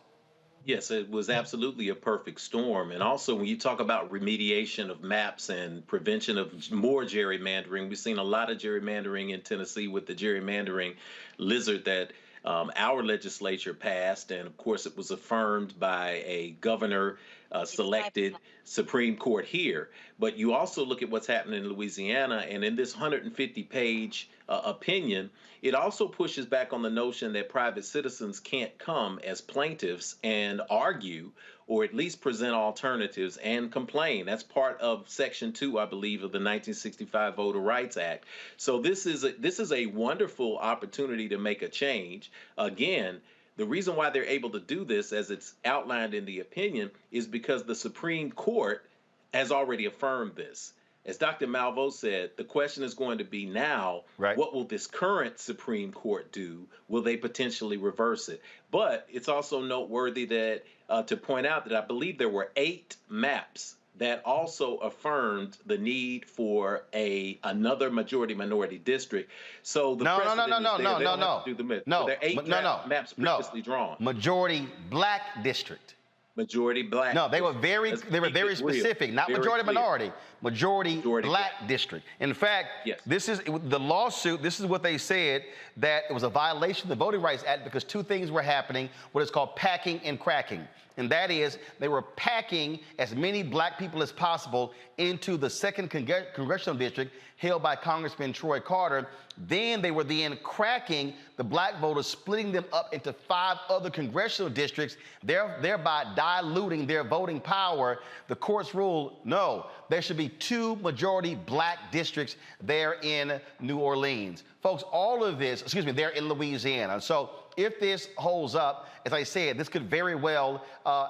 Yes, it was absolutely a perfect storm. And also, when you talk about remediation of maps and prevention of more gerrymandering, we've seen a lot of gerrymandering in Tennessee with the gerrymandering lizard that our legislature passed. And of course, it was affirmed by a governor selected Supreme Court here. But you also look at what's happening in Louisiana, and in this 150-page opinion, it also pushes back on the notion that private citizens can't come as plaintiffs and argue or at least present alternatives and complain. That's part of Section 2, I believe, of the 1965 Voter Rights Act. So this is a wonderful opportunity to make a change. Again, the reason why they're able to do this, as it's outlined in the opinion, is because the Supreme Court has already affirmed this. As Dr. Malveaux said, the question is going to be now, what will this current Supreme Court do? Will they potentially reverse it? But it's also noteworthy that to point out that I believe there were 8 maps that also affirmed the need for another majority-minority district. So the precedent is there. They don't have to do the myth. So there are 8 maps previously drawn. Majority black district. Majority black. No, they were very specific, not majority minority, majority black district. In fact, this is the lawsuit. This is what they said, that it was a violation of the Voting Rights Act because 2 things were happening, what is called packing and cracking. And that is, they were packing as many black people as possible into the 2nd congressional district held by Congressman Troy Carter. Then they were cracking the black voters, splitting them up into 5 other congressional districts, thereby diluting their voting power. The courts ruled, no, there should be 2 majority black districts there in New Orleans. Folks, all of this, they're in Louisiana. So if this holds up, as I said, this could very well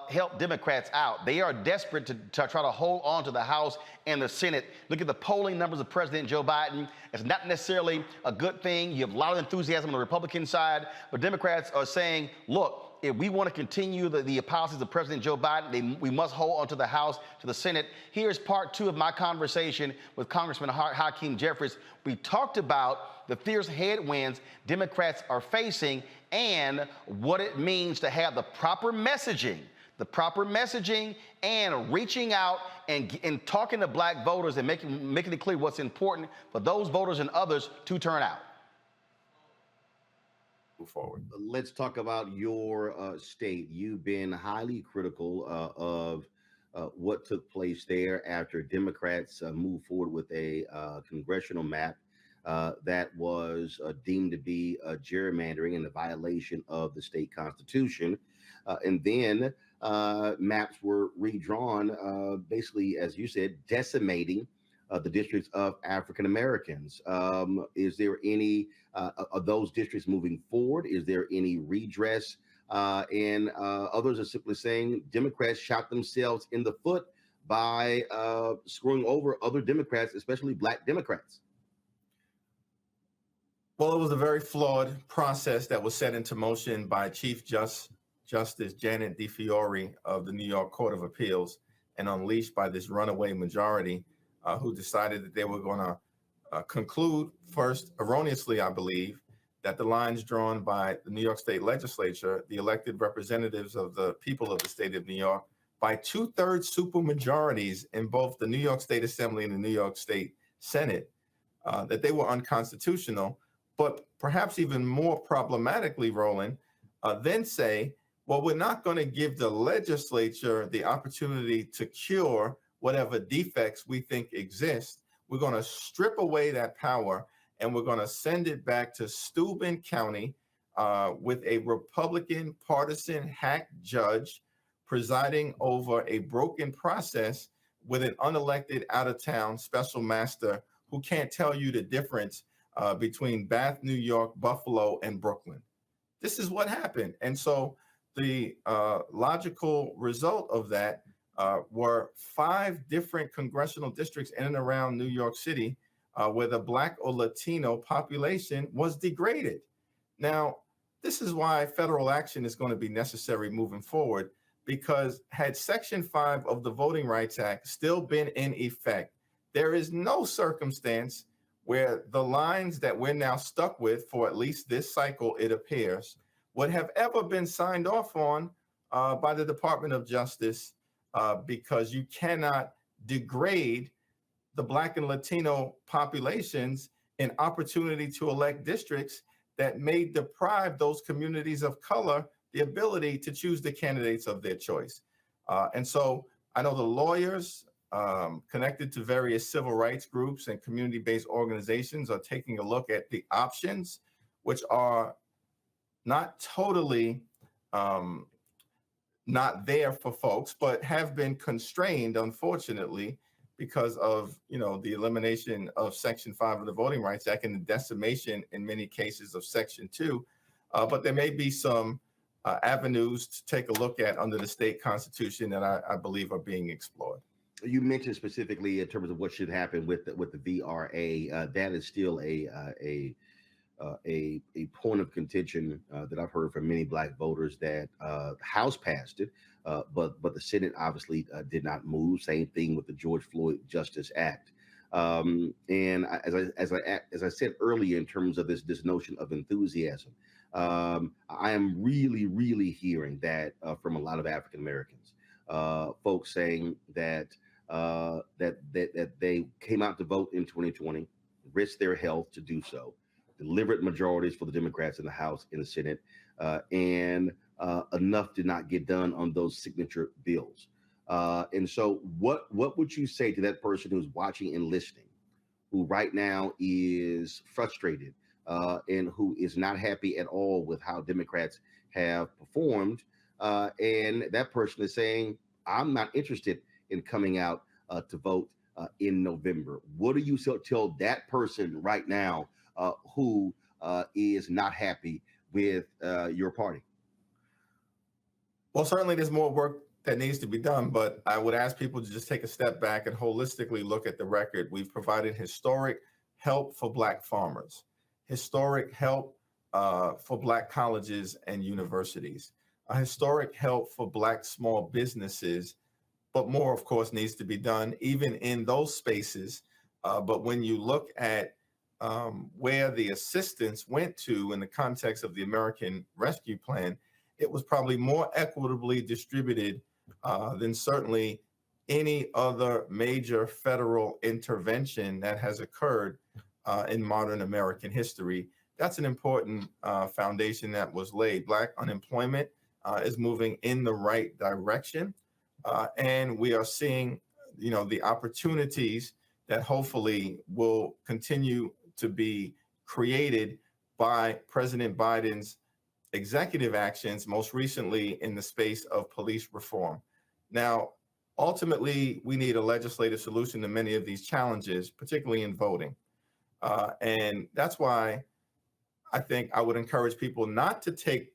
help Democrats out. They are desperate to try to hold on to the House and the Senate. Look at the polling numbers of President Joe Biden. It's not necessarily a good thing. You have a lot of enthusiasm on the Republican side, but Democrats are saying, look, if we want to continue the policies of President Joe Biden, we must hold on to the House, to the Senate. Here's part 2 of my conversation with Congressman Hakeem Jeffries. We talked about the fierce headwinds Democrats are facing and what it means to have the proper messaging and reaching out and talking to black voters and making it clear what's important for those voters and others to turn out. Forward. Let's talk about your state. You've been highly critical of what took place there after Democrats moved forward with a congressional map that was deemed to be gerrymandering and a violation of the state constitution. And then maps were redrawn, basically, as you said, decimating the districts of African Americans. Is there any of those districts moving forward? Is there any redress? And others are simply saying Democrats shot themselves in the foot by screwing over other Democrats, especially black Democrats. Well, it was a very flawed process that was set into motion by Chief Justice Janet DeFiore of the New York Court of Appeals and unleashed by this runaway majority who decided that they were going to conclude first, erroneously, I believe, that the lines drawn by the New York State Legislature, the elected representatives of the people of the state of New York, by 2/3 supermajorities in both the New York State Assembly and the New York State Senate, that they were unconstitutional. But perhaps even more problematically, Roland, then say, well, we're not going to give the legislature the opportunity to cure whatever defects we think exist. We're going to strip away that power and we're going to send it back to Steuben County with a Republican partisan hack judge presiding over a broken process with an unelected out-of-town special master who can't tell you the difference between Bath, New York, Buffalo, and Brooklyn. This is what happened. And so the logical result of that were 5 different congressional districts in and around New York City where the Black or Latino population was degraded. Now, this is why federal action is going to be necessary moving forward, because had Section 5 of the Voting Rights Act still been in effect, there is no circumstance where the lines that we're now stuck with for at least this cycle, it appears, would have ever been signed off on by the Department of Justice, because you cannot degrade the Black and Latino populations an opportunity to elect districts that may deprive those communities of color the ability to choose the candidates of their choice. And so I know the lawyers connected to various civil rights groups and community-based organizations are taking a look at the options, which are not totally not there for folks, but have been constrained, unfortunately, because of the elimination of Section 5 of the Voting Rights Act and the decimation in many cases of Section 2. But there may be some avenues to take a look at under the state constitution that I believe are being explored. You mentioned specifically in terms of what should happen with the VRA. That is still a point of contention that I've heard from many Black voters, that the House passed it, but the Senate obviously did not move. Same thing with the George Floyd Justice Act. And as I said earlier, in terms of this notion of enthusiasm, I am really hearing that from a lot of African Americans, folks saying that they came out to vote in 2020, risked their health to do so, delivered majorities for the Democrats in the House and the Senate, and enough did not get done on those signature bills. And so what would you say to that person who's watching and listening, who right now is frustrated and who is not happy at all with how Democrats have performed, and that person is saying, I'm not interested in coming out to vote in November? What do you tell that person right now who is not happy with your party? Well, certainly there's more work that needs to be done, but I would ask people to just take a step back and holistically look at the record. We've provided historic help for Black farmers, historic help for Black colleges and universities, a historic help for Black small businesses, but more, of course, needs to be done even in those spaces. But when you look at where the assistance went to in the context of the American Rescue Plan, it was probably more equitably distributed than certainly any other major federal intervention that has occurred in modern American history. That's an important foundation that was laid. Black unemployment is moving in the right direction, and we are seeing, the opportunities that hopefully will continue to be created by President Biden's executive actions, most recently in the space of police reform. Now, ultimately, we need a legislative solution to many of these challenges, particularly in voting. And that's why I think I would encourage people not to take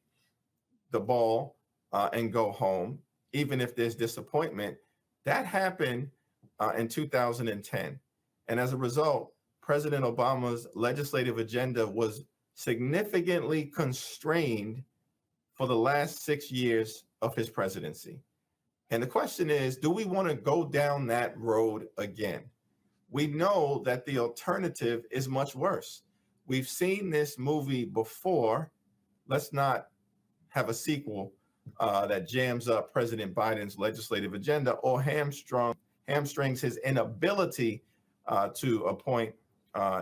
the ball and go home, even if there's disappointment. That happened in 2010. And as a result, President Obama's legislative agenda was significantly constrained for the last 6 years of his presidency. And the question is, do we want to go down that road again? We know that the alternative is much worse. We've seen this movie before. Let's not have a sequel that jams up President Biden's legislative agenda or hamstrings his inability to appoint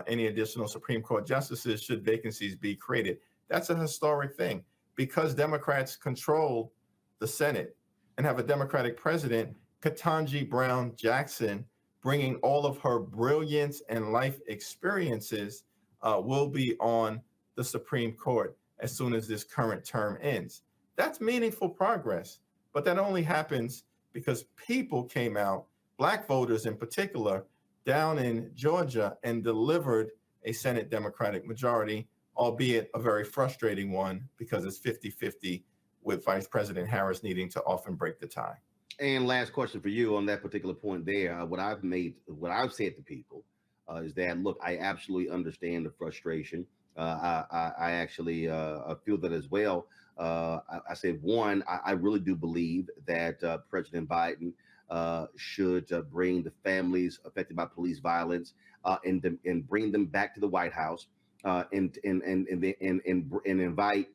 any additional Supreme Court justices should vacancies be created. That's a historic thing. Because Democrats control the Senate and have a Democratic president, Ketanji Brown Jackson, bringing all of her brilliance and life experiences, will be on the Supreme Court as soon as this current term ends. That's meaningful progress, but that only happens because people came out, Black voters in particular, down in Georgia and delivered a Senate Democratic majority, albeit a very frustrating one because it's 50-50 with Vice President Harris needing to often break the tie. And last question for you on that particular point there. What I've said to people is that, look, I absolutely understand the frustration. I actually feel that as well. I said, one, I really do believe that President Biden should bring the families affected by police violence and bring them back to the White House and invite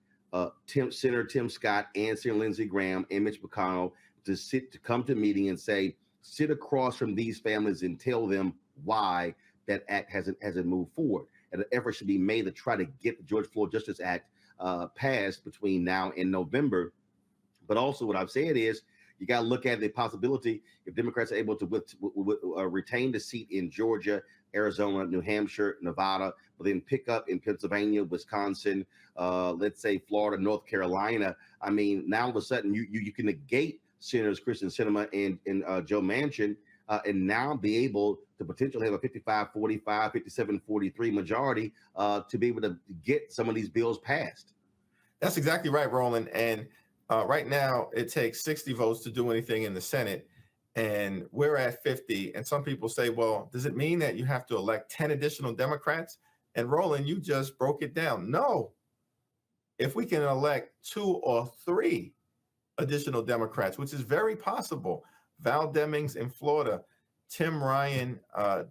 Senator Tim Scott and Senator Lindsey Graham and Mitch McConnell to come to a meeting and sit across from these families and tell them why that act hasn't moved forward. And an effort should be made to try to get the George Floyd Justice Act passed between now and November. But also, what I've said is you got to look at the possibility if Democrats are able to retain the seat in Georgia, Arizona, New Hampshire, Nevada, but then pick up in Pennsylvania, Wisconsin, let's say Florida, North Carolina. I mean, now all of a sudden you can negate Senators Kristen Sinema and Joe Manchin and now be able to potentially have a 55-45, 57-43 majority to be able to get some of these bills passed. That's exactly right, Roland. And right now, it takes 60 votes to do anything in the Senate, and we're at 50. And some people say, well, does it mean that you have to elect 10 additional Democrats? And Roland, you just broke it down. No. If we can elect 2 or 3 additional Democrats, which is very possible, Val Demings in Florida, Tim Ryan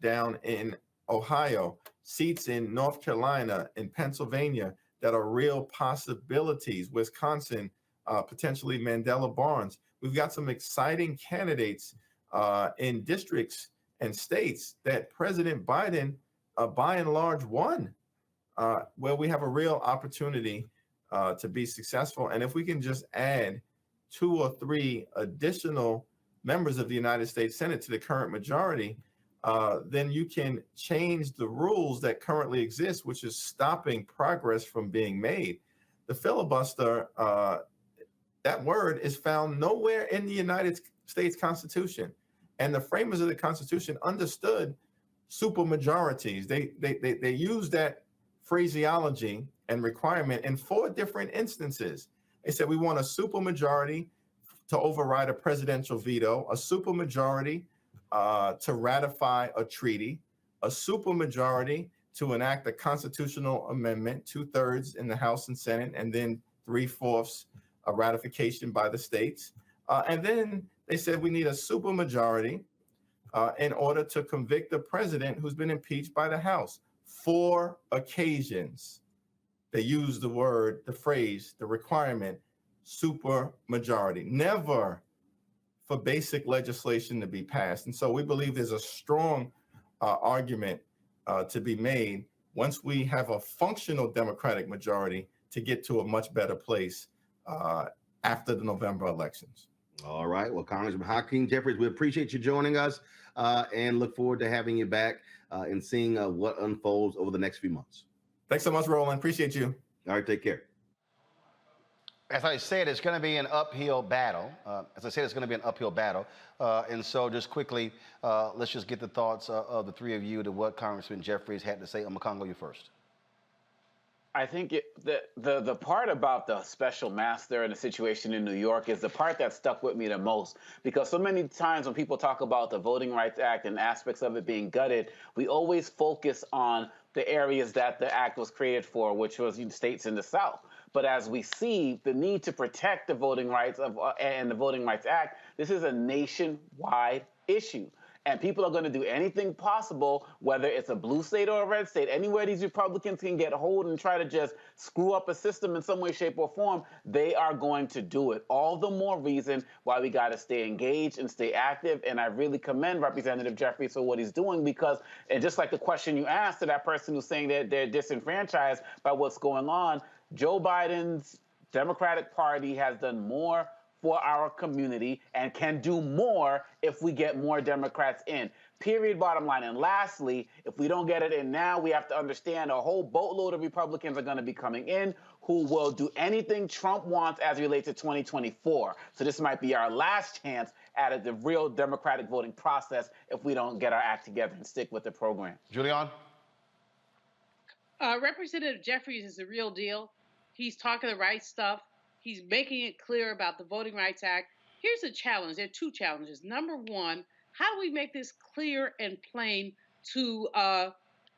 down in Ohio, seats in North Carolina, in Pennsylvania that are real possibilities, Wisconsin, potentially Mandela Barnes. We've got some exciting candidates in districts and states that President Biden, by and large, won, where we have a real opportunity to be successful. And if we can just add 2 or 3 additional members of the United States Senate to the current majority, then you can change the rules that currently exist, which is stopping progress from being made. The filibuster, that word is found nowhere in the United States Constitution. And the framers of the Constitution understood supermajorities. They used that phraseology and requirement in 4 different instances. They said, we want a supermajority to override a presidential veto, a supermajority to ratify a treaty, a supermajority to enact a constitutional amendment, 2/3 in the House and Senate, and then 3/4 a ratification by the states. And then they said we need a supermajority in order to convict the president who's been impeached by the House. 4 occasions. They use the word, the phrase, the requirement, super majority, never for basic legislation to be passed. And so we believe there's a strong argument to be made once we have a functional Democratic majority to get to a much better place after the November elections. All right. Well, Congressman Hakeem Jeffries, we appreciate you joining us and look forward to having you back and seeing what unfolds over the next few months. Thanks so much, Roland. Appreciate you. All right. Take care. As I said, it's going to be an uphill battle. And so just quickly, let's just get the thoughts of the 3 of you to what Congressman Jeffries had to say. Congo, you first. I think the part about the special master and the situation in New York is the part that stuck with me the most, because so many times when people talk about the Voting Rights Act and aspects of it being gutted, we always focus on the areas that the act was created for, which was states in the South. But as we see the need to protect the voting rights and the Voting Rights Act, this is a nationwide issue. And people are going to do anything possible, whether it's a blue state or a red state, anywhere these Republicans can get hold and try to just screw up a system in some way, shape, or form, they are going to do it. All the more reason why we got to stay engaged and stay active. And I really commend Representative Jeffries for what he's doing, because, and just like the question you asked to that person who's saying that they're disenfranchised by what's going on, Joe Biden's Democratic Party has done more for our community and can do more if we get more Democrats in. Period, bottom line. And lastly, if we don't get it in now, we have to understand a whole boatload of Republicans are going to be coming in who will do anything Trump wants as it relates to 2024. So this might be our last chance at the real democratic voting process if we don't get our act together and stick with the program. Julian? Representative Jeffries is the real deal. He's talking the right stuff. He's making it clear about the Voting Rights Act. Here's a challenge. There are two challenges. Number one, how do we make this clear and plain to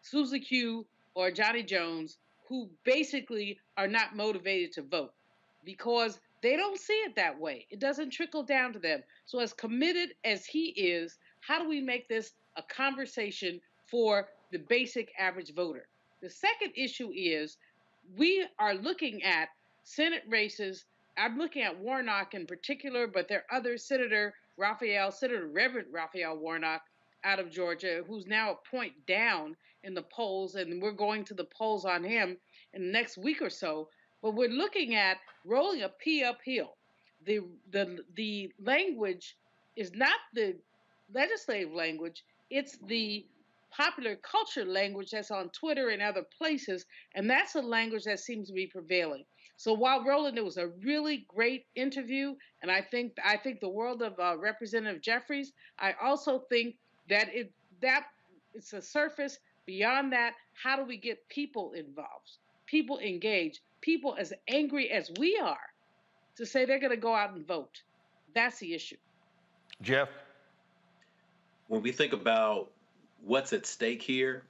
Susie Q or Johnny Jones, who basically are not motivated to vote because they don't see it that way. It doesn't trickle down to them. So as committed as he is, how do we make this a conversation for the basic average voter? The second issue is we are looking at Senate races. I'm looking at Warnock in particular, but there are others, Senator Reverend Raphael Warnock out of Georgia, who's now a point down in the polls, and we're going to the polls on him in the next week or so. But we're looking at rolling a P uphill. The language is not the legislative language, it's the popular culture language that's on Twitter and other places, and that's a language that seems to be prevailing. So while Roland, it was a really great interview, and I think the world of Representative Jeffries. I also think that it's a surface. Beyond that, how do we get people involved, people engaged, people as angry as we are to say they're going to go out and vote? That's the issue. Jeff? When we think about what's at stake here,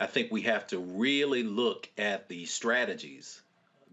I think we have to really look at the strategies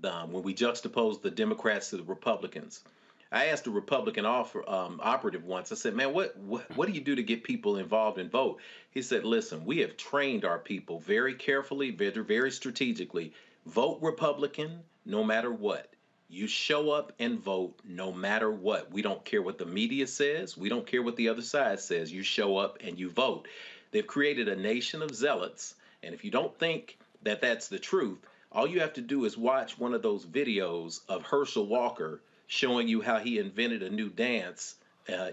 when we juxtapose the Democrats to the Republicans. I asked a Republican operative once, I said, man, what do you do to get people involved and vote? He said, listen, we have trained our people very carefully, very strategically. Vote Republican no matter what. You show up and vote no matter what. We don't care what the media says. We don't care what the other side says. You show up and you vote. They've created a nation of zealots. And if you don't think that that's the truth, all you have to do is watch one of those videos of Herschel Walker showing you how he invented a new dance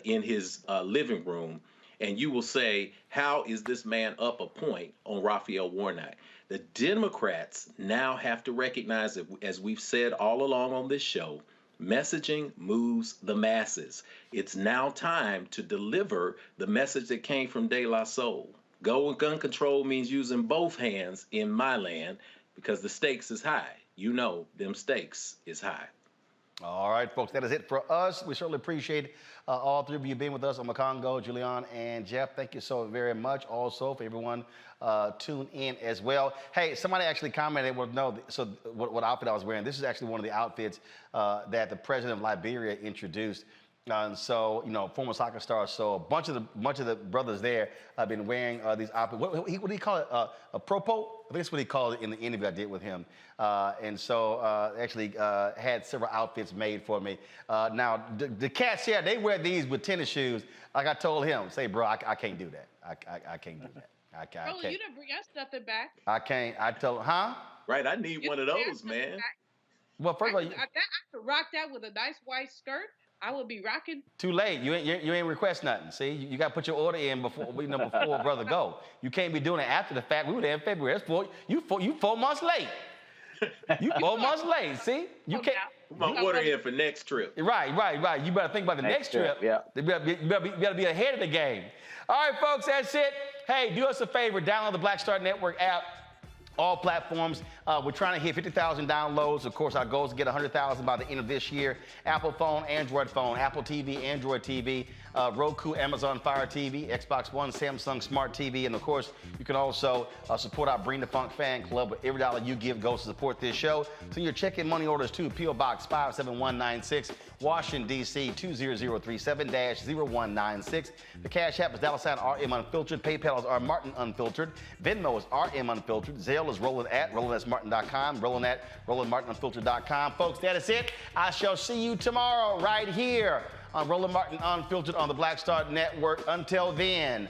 in his living room. And you will say, how is this man up a point on Raphael Warnock? The Democrats now have to recognize that, as we've said all along on this show, messaging moves the masses. It's now time to deliver the message that came from De La Soul. Gun control means using both hands in my land because the stakes is high. You know, them stakes is high. All right, folks, that is it for us. We certainly appreciate all three of you being with us on Makongo, Julian, and Jeff. Thank you so very much. Also, for everyone tuned in as well. Hey, somebody actually commented, well, no, so what outfit I was wearing. This is actually one of the outfits that the president of Liberia introduced. And so, you know, former soccer stars. So a bunch of the brothers there have been wearing these outfits. What do you call it? A propo? I think that's what he called it in the interview I did with him. And so actually had several outfits made for me. Now, the cats here, they wear these with tennis shoes. Like I told him, say, bro, I can't do that. I can't do that. I can't. Roland, you didn't bring us nothing back. I can't. I told him, huh? Right, I need one of those, man. Well, first of all, I could rock that with a nice white skirt. I would be rocking. Too late. You ain't request nothing. See, you got to put your order in before brother go. You can't be doing it after the fact. We were there in February. That's you 4 months late. You 4 months late. See, you can't. My order in for next trip. Right. You better think about the next trip. Yeah. You better be ahead of the game. All right, folks, that's it. Hey, do us a favor. Download the Black Star Network app. All platforms. We're trying to hit 50,000 downloads. Of course, our goal is to get 100,000 by the end of this year. Apple phone, Android phone, Apple TV, Android TV, Roku, Amazon Fire TV, Xbox One, Samsung Smart TV. And of course, you can also support our Bring the Funk fan club. With every dollar you give goes to support this show. So you're checking money orders to P.O. Box 57196, Washington, D.C. 20037-0196. The Cash App is $RM Unfiltered. PayPal is R Martin Unfiltered. Venmo is RM Unfiltered. Zelle is Roland at RolandSMartin.com. Roland at RolandMartinUnfiltered.com. Folks, that is it. I shall see you tomorrow right here on Roland Martin Unfiltered on the Black Star Network. Until then,